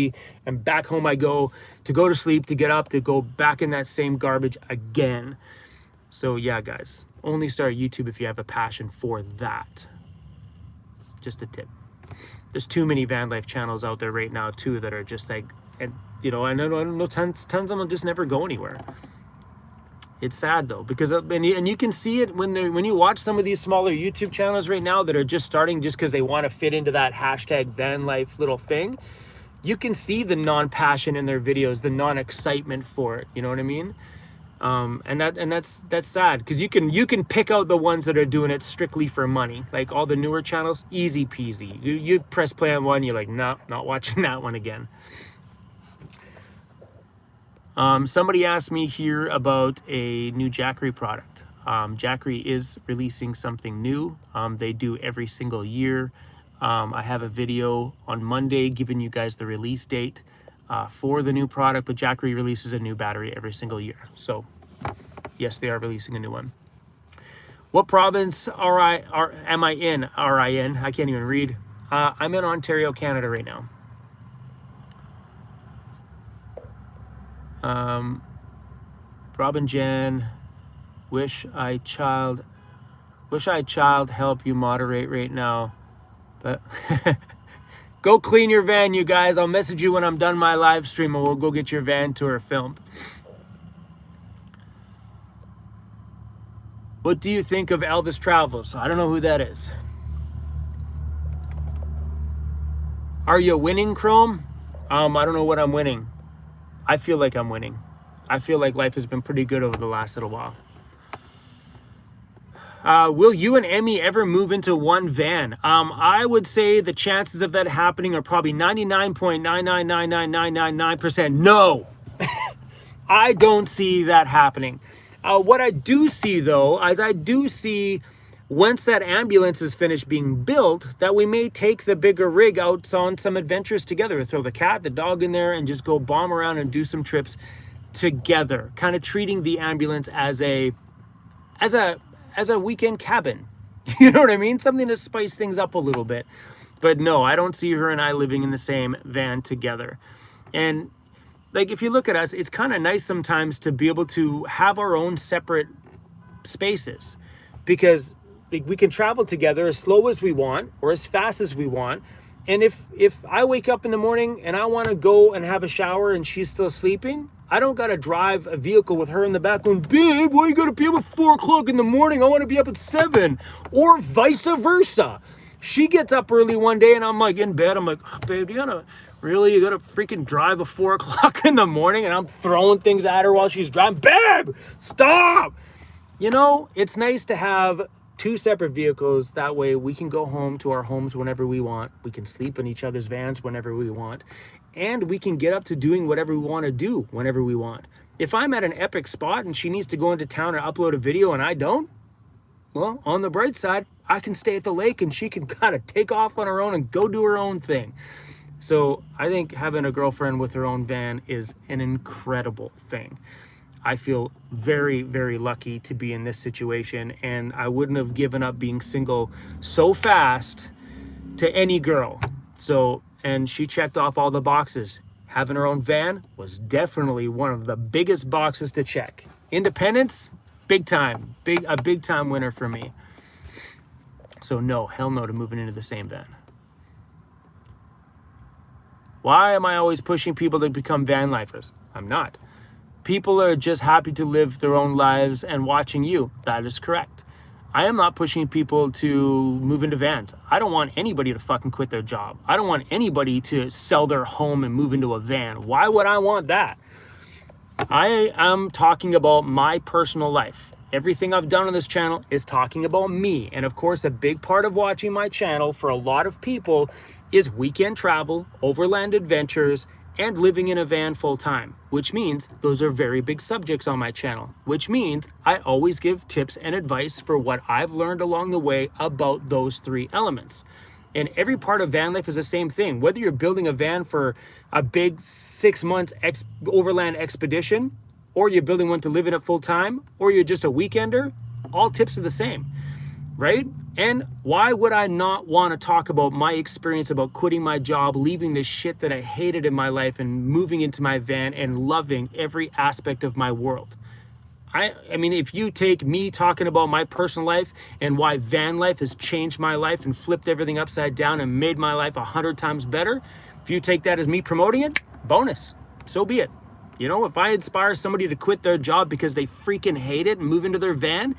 and back home I go to sleep, to get up, to go back in that same garbage again. So yeah, guys, only start YouTube if you have a passion for that. Just a tip. There's too many van life channels out there right now too that are just like, and you know, I know tons of them will just never go anywhere. It's sad though, because and you can see it when you watch some of these smaller YouTube channels right now that are just starting just because they want to fit into that hashtag van life little thing. You can see the non-passion in their videos, the non-excitement for it. You know what I mean? And that's sad, because you can pick out the ones that are doing it strictly for money. Like all the newer channels, easy peasy. You press play on one, you're like, no, not watching that one again. Somebody asked me here about a new Jackery product. Jackery is releasing something new. They do every single year. I have a video on Monday giving you guys the release date for the new product, but Jackery releases a new battery every single year. So yes, they are releasing a new one. What province am I in? RIN? I can't even read. I'm in Ontario, Canada right now. Robin Jan, wish I child help you moderate right now, but go clean your van, you guys. I'll message you when I'm done my live stream, and we'll go get your van tour filmed. What do you think of Elvis Travels? I don't know who that is. Are you winning, Chrome? I don't know what I'm winning. I feel like I'm winning. I feel like life has been pretty good over the last little while. Will you and Emmy ever move into one van? I would say the chances of that happening are probably 99.9999999% no. I don't see that happening. What I do see, though, is I do see once that ambulance is finished being built, that we may take the bigger rig out on some adventures together. Throw the cat, the dog in there, and just go bomb around and do some trips together. Kind of treating the ambulance as a weekend cabin. You know what I mean? Something to spice things up a little bit. But no, I don't see her and I living in the same van together. And like, if you look at us, it's kind of nice sometimes to be able to have our own separate spaces, because we can travel together as slow as we want or as fast as we want. And if I wake up in the morning and I want to go and have a shower and she's still sleeping, I don't got to drive a vehicle with her in the back going, babe, why you got to be up at 4 o'clock in the morning? I want to be up at 7, or vice versa. She gets up early one day and I'm like in bed. I'm like, oh, babe, you got to freaking drive at 4 o'clock in the morning? And I'm throwing things at her while she's driving. Babe, stop. You know, it's nice to have 2 separate vehicles. That way we can go home to our homes whenever we want. We can sleep in each other's vans whenever we want. And we can get up to doing whatever we want to do whenever we want. If I'm at an epic spot and she needs to go into town and upload a video and I don't, well, on the bright side, I can stay at the lake and she can kind of take off on her own and go do her own thing. So I think having a girlfriend with her own van is an incredible thing. I feel very, very lucky to be in this situation, and I wouldn't have given up being single so fast to any girl. So, and she checked off all the boxes. Having her own van was definitely one of the biggest boxes to check. Independence, big time, a big time winner for me. So no, hell no to moving into the same van. Why am I always pushing people to become van lifers? I'm not. People are just happy to live their own lives and watching you. That is correct. I am not pushing people to move into vans. I don't want anybody to fucking quit their job. I don't want anybody to sell their home and move into a van. Why would I want that? I am talking about my personal life. Everything I've done on this channel is talking about me. And of course, a big part of watching my channel for a lot of people is weekend travel, overland adventures, and living in a van full time, which means those are very big subjects on my channel, which means I always give tips and advice for what I've learned along the way about those three elements. And every part of van life is the same thing. Whether you're building a van for a big 6 months overland expedition, or you're building one to live in it full time, or you're just a weekender, all tips are the same, right? And why would I not want to talk about my experience about quitting my job, leaving the shit that I hated in my life and moving into my van and loving every aspect of my world? I mean, if you take me talking about my personal life and why van life has changed my life and flipped everything upside down and made my life 100 times better, if you take that as me promoting it, bonus, so be it. You know, if I inspire somebody to quit their job because they freaking hate it and move into their van,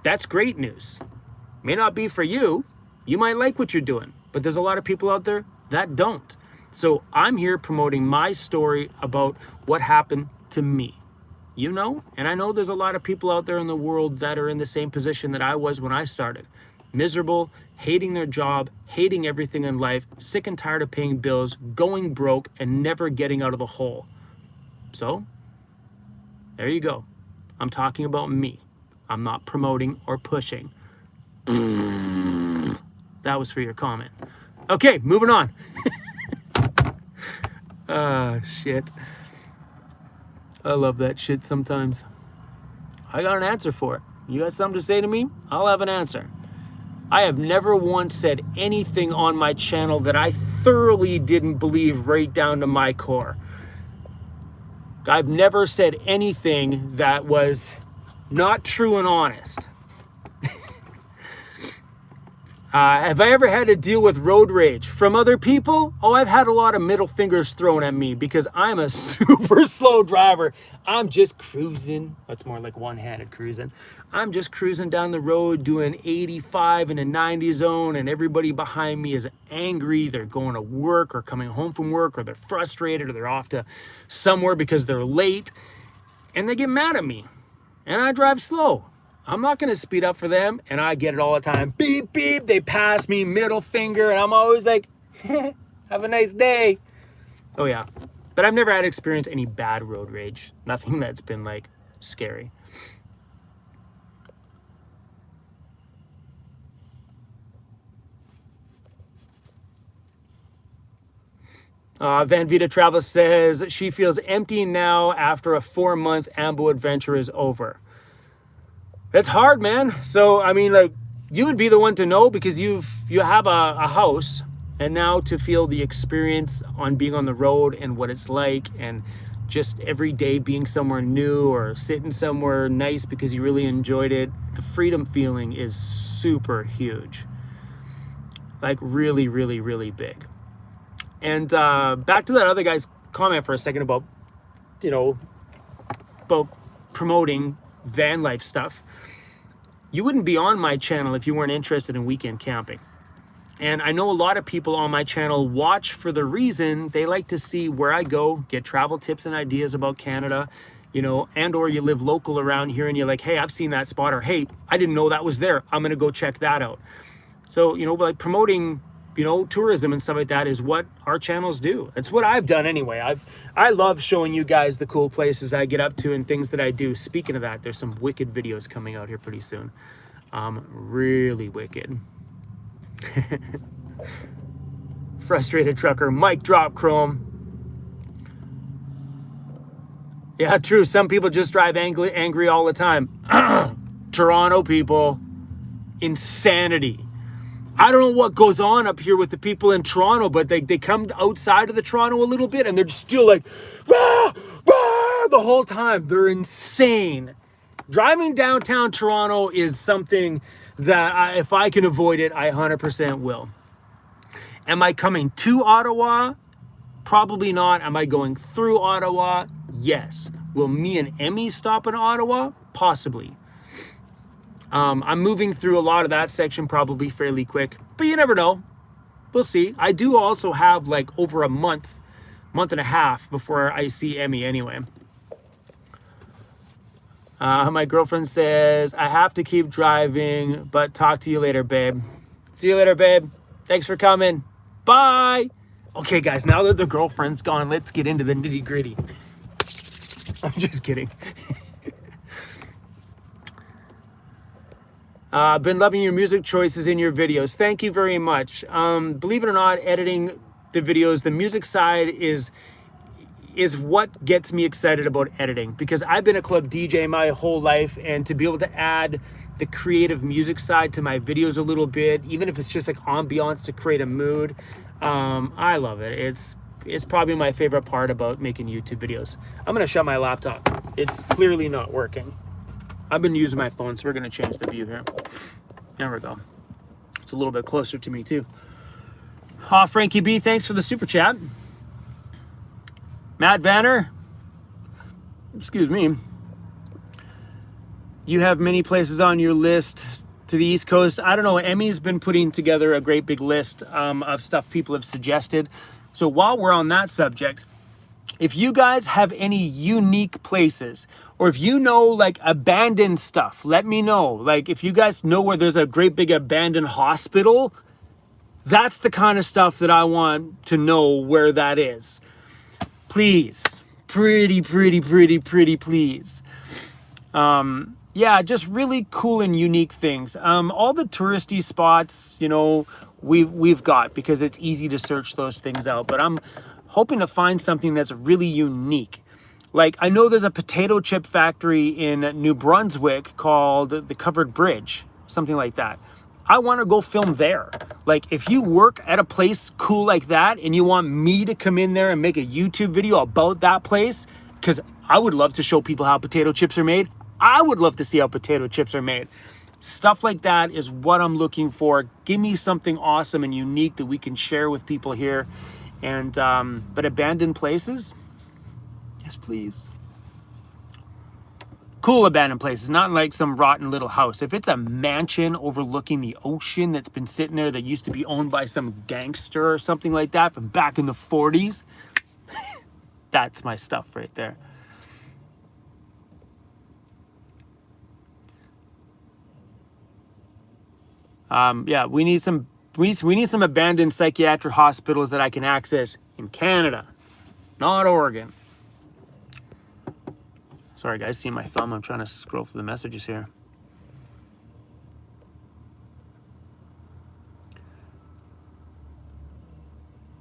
that's great news. May not be for you. You might like what you're doing, but there's a lot of people out there that don't. So I'm here promoting my story about what happened to me. You know, and I know there's a lot of people out there in the world that are in the same position that I was when I started. Miserable, hating their job, hating everything in life, sick and tired of paying bills, going broke, and never getting out of the hole. So, there you go. I'm talking about me. I'm not promoting or pushing. That was for your comment. Okay, moving on. Ah, shit. I love that shit sometimes. I got an answer for it. You got something to say to me? I'll have an answer. I have never once said anything on my channel that I thoroughly didn't believe right down to my core. I've never said anything that was not true and honest. Have I ever had to deal with road rage from other people? Oh, I've had a lot of middle fingers thrown at me because I'm a super slow driver. I'm just cruising. That's more like one-handed cruising. I'm just cruising down the road doing 85 in a 90 zone, and everybody behind me is angry. They're going to work or coming home from work, or they're frustrated, or they're off to somewhere because they're late, and they get mad at me. And I drive slow. I'm not going to speed up for them, and I get it all the time. Beep, beep, they pass me, middle finger, and I'm always like, have a nice day. Oh, yeah. But I've never had to experience any bad road rage. Nothing that's been, like, scary. Van Vita Travel says she feels empty now after a 4-month Ambo adventure is over. It's hard, man. So, I mean, like, you would be the one to know because you have a house, and now to feel the experience on being on the road and what it's like, and just every day being somewhere new or sitting somewhere nice because you really enjoyed it, the freedom feeling is super huge. Like, really, really, really big. And back to that other guy's comment for a second about, you know, about promoting van life stuff. You wouldn't be on my channel if you weren't interested in weekend camping. And I know a lot of people on my channel watch for the reason they like to see where I go, get travel tips and ideas about Canada, you know, and or you live local around here and you're like, hey, I've seen that spot, or hey, I didn't know that was there. I'm going to go check that out. So, you know, like promoting, you know, tourism and stuff like that is what our channels do. It's what I've done anyway. I love showing you guys the cool places I get up to and things that I do. Speaking of that, there's some wicked videos coming out here pretty soon. Really wicked. Frustrated trucker, mic drop, Chrome. Yeah, true. Some people just drive angry all the time. Toronto people, insanity. I don't know what goes on up here with the people in Toronto, but they come outside of the Toronto a little bit and they're just still like, rah, rah, the whole time. They're insane. Driving downtown Toronto is something that if I can avoid it, I 100% will. Am I coming to Ottawa? Probably not. Am I going through Ottawa? Yes. Will me and Emmy stop in Ottawa? Possibly. I'm moving through a lot of that section probably fairly quick, but you never know. We'll see. I do also have like over a month and a half before I see Emmy anyway. My girlfriend says, I have to keep driving, but talk to you later, babe. See you later, babe. Thanks for coming. Bye. Okay, guys, now that the girlfriend's gone, let's get into the nitty gritty. I'm just kidding. Been loving your music choices in your videos. Thank you very much. Believe it or not, editing the videos, the music side is what gets me excited about editing, because I've been a club DJ my whole life, and to be able to add the creative music side to my videos a little bit, even if it's just like ambiance to create a mood, I love it. It's probably my favorite part about making YouTube videos. I'm gonna shut my laptop. It's clearly not working. I've been using my phone, so we're gonna change the view here. There we go. It's a little bit closer to me too. Frankie B, thanks for the super chat. Matt Vanner, excuse me. You have many places on your list to the East Coast. I don't know, Emmy's been putting together a great big list of stuff people have suggested. So while we're on that subject, if you guys have any unique places, or if you know like abandoned stuff, let me know. Like if you guys know where there's a great big abandoned hospital, that's the kind of stuff that I want to know where that is. Please, pretty please. Yeah, just really cool and unique things. All the touristy spots, you know, we've got, because it's easy to search those things out, but I'm hoping to find something that's really unique. Like, I know there's a potato chip factory in New Brunswick called the Covered Bridge, something like that. I want to go film there. Like, if you work at a place cool like that and you want me to come in there and make a YouTube video about that place, because I would love to show people how potato chips are made. I would love to see how potato chips are made. Stuff like that is what I'm looking for. Give me something awesome and unique that we can share with people here. And, but abandoned places, yes, please. Cool abandoned places, not like some rotten little house. If it's a mansion overlooking the ocean that's been sitting there that used to be owned by some gangster or something like that from back in the 40s, that's my stuff right there. Yeah, we need some abandoned psychiatric hospitals that I can access in Canada, not Oregon. Sorry guys, see my thumb? I'm trying to scroll through the messages here.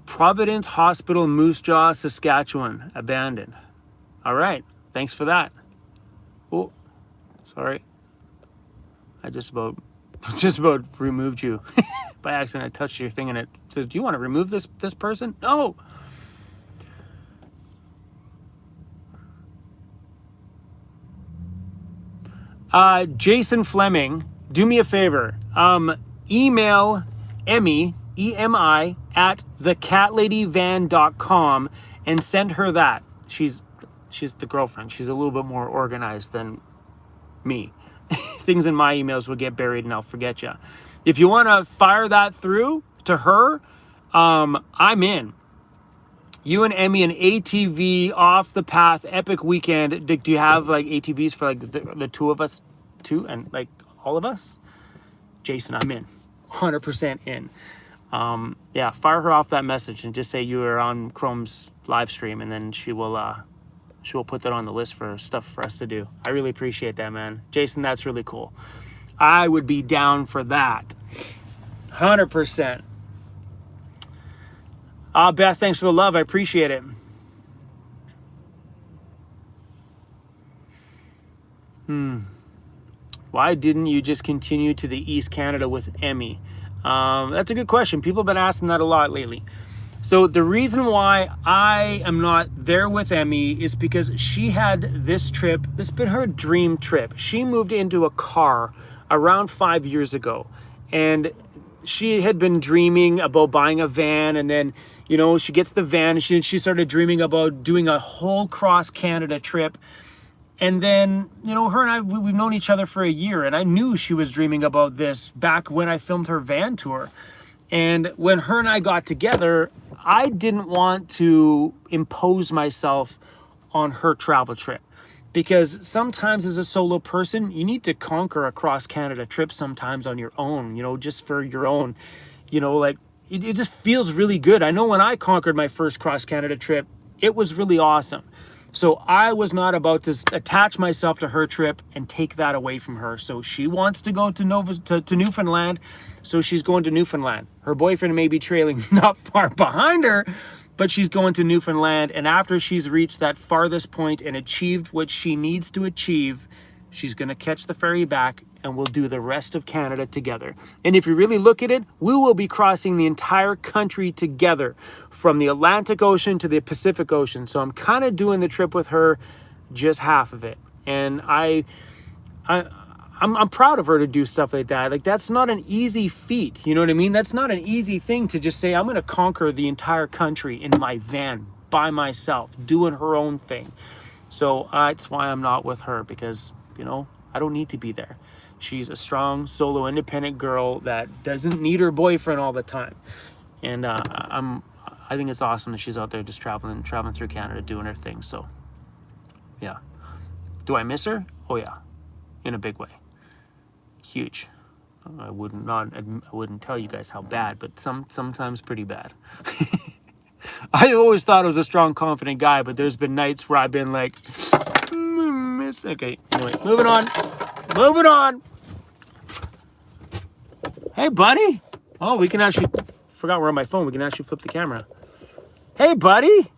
Providence Hospital, Moose Jaw, Saskatchewan, abandoned. All right, thanks for that. Oh, sorry. I just about removed you. By accident, I touched your thing and it says, do you want to remove this person? No. Jason Fleming, do me a favor. Email Emmy, E-M-I, at thecatladyvan.com and send her that. She's the girlfriend. She's a little bit more organized than me. Things in my emails will get buried and I'll forget you. If you want to fire that through to her, I'm in. You and Emmy, an ATV off the path epic weekend. Do you have like ATVs for like the two of us too, and like all of us? Jason, I'm in, 100% in. Yeah, fire her off that message and just say you are on Chrome's live stream, and then she will put that on the list for stuff for us to do. I really appreciate that, man. Jason, that's really cool. I would be down for that. 100%. Beth, thanks for the love. I appreciate it. Why didn't you just continue to the East Canada with Emmy? That's a good question. People have been asking that a lot lately. So the reason why I am not there with Emmy is because she had this trip. This has been her dream trip. She moved into a car around 5 years ago, and she had been dreaming about buying a van, and then, you know, she gets the van, and she started dreaming about doing a whole cross Canada trip. And then, you know, her and I, we've known each other for a year, and I knew she was dreaming about this back when I filmed her van tour. And when her and I got together, I didn't want to impose myself on her travel trip, because sometimes as a solo person, you need to conquer a cross Canada trip sometimes on your own, you know, just for your own, you know, like it just feels really good. I know when I conquered my first cross Canada trip, it was really awesome. So I was not about to attach myself to her trip and take that away from her. So she wants to go to Newfoundland, so she's going to Newfoundland. Her boyfriend may be trailing not far behind her, but she's going to Newfoundland. And after she's reached that farthest point and achieved what she needs to achieve, she's going to catch the ferry back, and we'll do the rest of Canada together. And if you really look at it, we will be crossing the entire country together, from the Atlantic Ocean to the Pacific Ocean. So I'm kind of doing the trip with her, just half of it. And I'm proud of her to do stuff like that. Like, that's not an easy feat. You know what I mean? That's not an easy thing to just say, I'm going to conquer the entire country in my van by myself, doing her own thing. So that's why I'm not with her, because, you know, I don't need to be there. She's a strong, solo, independent girl that doesn't need her boyfriend all the time. And I think it's awesome that she's out there just traveling through Canada, doing her thing. So, yeah. Do I miss her? Oh, yeah. In a big way. Huge. I wouldn't tell you guys how bad, but sometimes pretty bad. I always thought I was a strong, confident guy, but there's been nights where I've been like, miss. Okay, anyway, moving on. Hey, buddy. Oh, we can actually, forgot we're on my phone. We can actually flip the camera. Hey, buddy.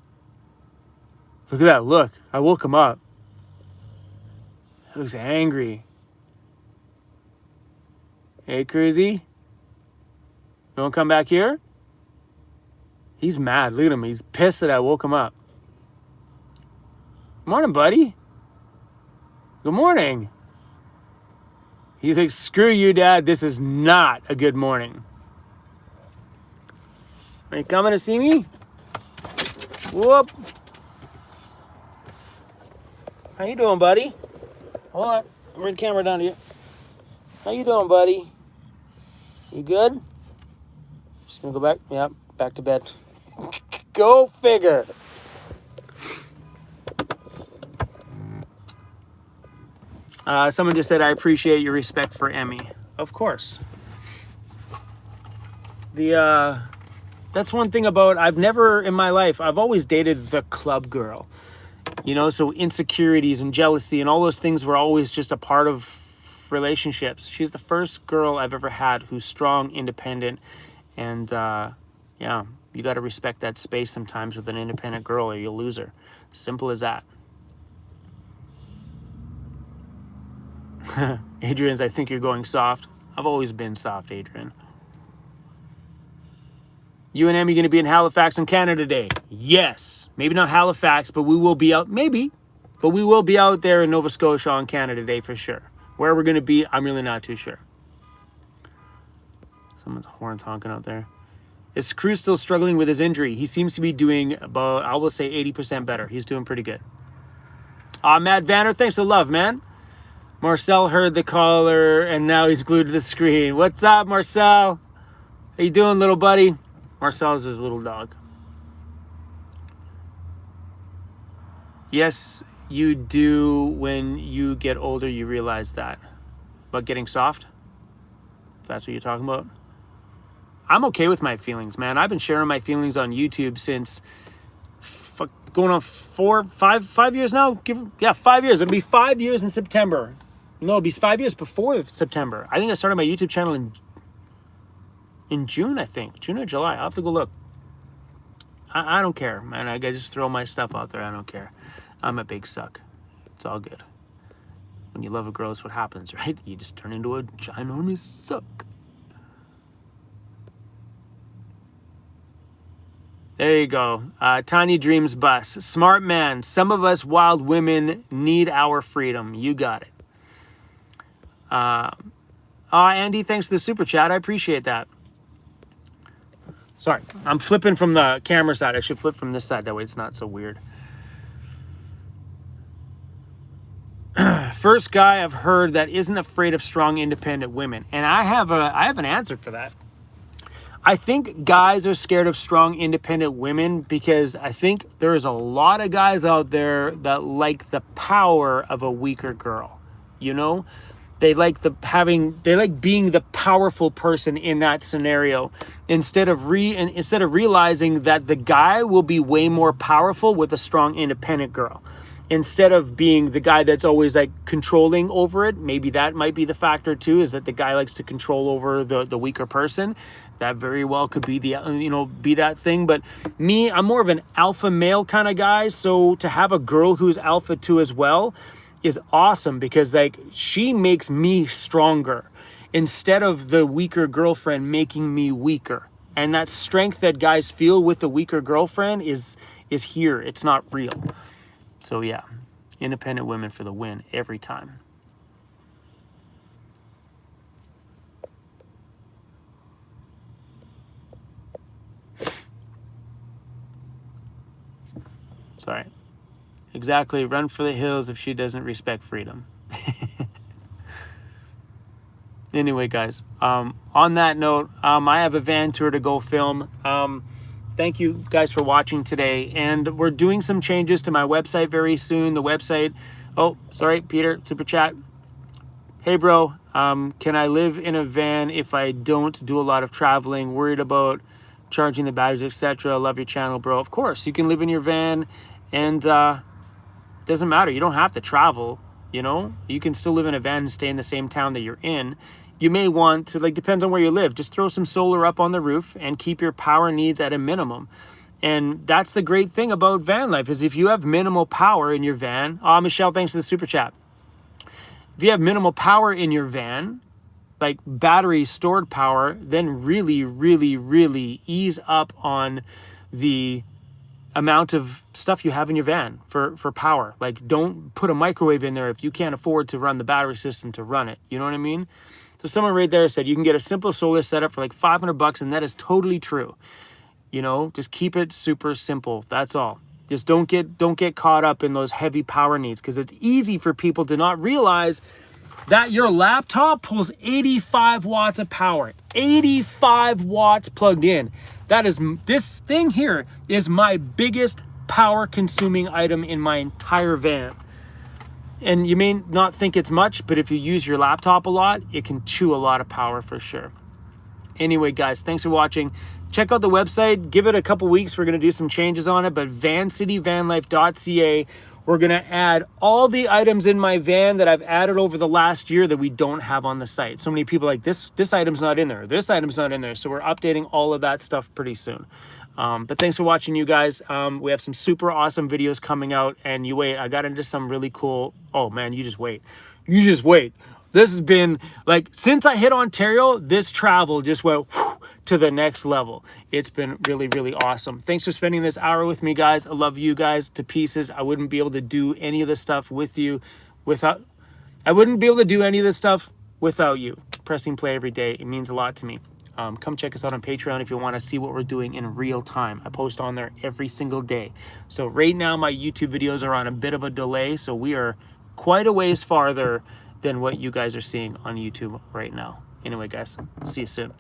Look at that. Look, I woke him up. He looks angry. Hey, CRUZ. You want to come back here? He's mad. Look at him. He's pissed that I woke him up. Morning, buddy. Good morning. He's like, screw you, Dad. This is not a good morning. Are you coming to see me? Whoop. How you doing, buddy? Hold on. Bring the camera down to you. How you doing, buddy? You good? Just gonna go back. Yeah, back to bed. Go figure. Someone just said, I appreciate your respect for Emmy. Of course. That's one thing about, I've never in my life, I've always dated the club girl. You know, so insecurities and jealousy and all those things were always just a part of relationships. She's the first girl I've ever had who's strong, independent, and yeah, you got to respect that space sometimes with an independent girl or you'll lose her. Simple as that. Adrian's, I think you're going soft. I've always been soft, Adrian. You and Emmy going to be in Halifax on Canada Day? Yes. Maybe not Halifax, but we will be out. Maybe. But we will be out there in Nova Scotia on Canada Day for sure. Where we're going to be, I'm really not too sure. Someone's horns honking out there. Is CRUZ still struggling with his injury? He seems to be doing about, I will say, 80% better. He's doing pretty good. Matt Vanner, thanks for the love, man. Marcel heard the caller, and now he's glued to the screen. What's up, Marcel? How you doing, little buddy? Marcel is his little dog. Yes, you do. When you get older, you realize that. But getting soft? If that's what you're talking about. I'm okay with my feelings, man. I've been sharing my feelings on YouTube since going on 5 years now. 5 years. It'll be 5 years in September. No, it'll be 5 years before September. I think I started my YouTube channel in June, I think. June or July. I'll have to go look. I don't care, man. I just throw my stuff out there. I don't care. I'm a big suck. It's all good. When you love a girl, that's what happens, right? You just turn into a ginormous suck. There you go. Tiny Dreams Bus. Smart man. Some of us wild women need our freedom. You got it. Andy, thanks for the super chat. I appreciate that. Sorry, I'm flipping from the camera side. I should flip from this side. That way it's not so weird. First guy I've heard that isn't afraid of strong, independent women. And I have an answer for that. I think guys are scared of strong, independent women because I think there's a lot of guys out there that like the power of a weaker girl. You know? They like being the powerful person in that scenario instead of realizing that the guy will be way more powerful with a strong, independent girl. Instead of being the guy that's always like controlling over it. Maybe that might be the factor too, is that the guy likes to control over the weaker person. That very well could be be that thing. But me, I'm more of an alpha male kind of guy. So to have a girl who's alpha too as well is awesome because like she makes me stronger instead of the weaker girlfriend making me weaker. And that strength that guys feel with the weaker girlfriend is here. It's not real. So yeah, independent women for the win every time. Sorry. Exactly. Run for the hills if she doesn't respect freedom. Anyway, guys, on that note, I have a van tour to go film. Thank you guys for watching today. And we're doing some changes to my website very soon. The website, oh, sorry, Peter, super chat. Hey, bro, can I live in a van if I don't do a lot of traveling? Worried about charging the batteries, etc. Love your channel, bro. Of course, you can live in your van and doesn't matter. You don't have to travel, you know? You can still live in a van and stay in the same town that you're in. You may want to, like, depends on where you live. Just throw some solar up on the roof and keep your power needs at a minimum. And that's the great thing about van life is if you have minimal power in your van. Michelle, thanks for the super chat. If you have minimal power in your van, like battery stored power, then really, really, really ease up on the amount of stuff you have in your van for power. Like, don't put a microwave in there if you can't afford to run the battery system to run it. You know what I mean? So someone right there said you can get a simple solar setup for like $500, and that is totally true. You know, just keep it super simple. That's all. Just don't get caught up in those heavy power needs, because it's easy for people to not realize that your laptop pulls 85 watts of power. 85 watts plugged in. That is, this thing here is my biggest power consuming item in my entire van. And you may not think it's much, but if you use your laptop a lot, it can chew a lot of power for sure. Anyway, guys, thanks for watching. Check out the website. Give it a couple weeks. We're going to do some changes on it, but vancityvanlife.ca. We're going to add all the items in my van that I've added over the last year that we don't have on the site. So many people are like, this item's not in there. This item's not in there. So we're updating all of that stuff pretty soon. But thanks for watching, you guys. We have some super awesome videos coming out, and you wait, I got into some really cool, oh man, you just wait. You just wait. This has been, like, since I hit Ontario, this travel just went to the next level. It's been really, really awesome. Thanks for spending this hour with me, guys. I love you guys to pieces. I wouldn't be able to do any of this stuff with you without, I wouldn't be able to do any of this stuff without you. Pressing play every day, it means a lot to me. Come check us out on Patreon if you want to see what we're doing in real time. I post on there every single day. So right now my YouTube videos are on a bit of a delay, so we are quite a ways farther than what you guys are seeing on YouTube right now. Anyway, guys, see you soon.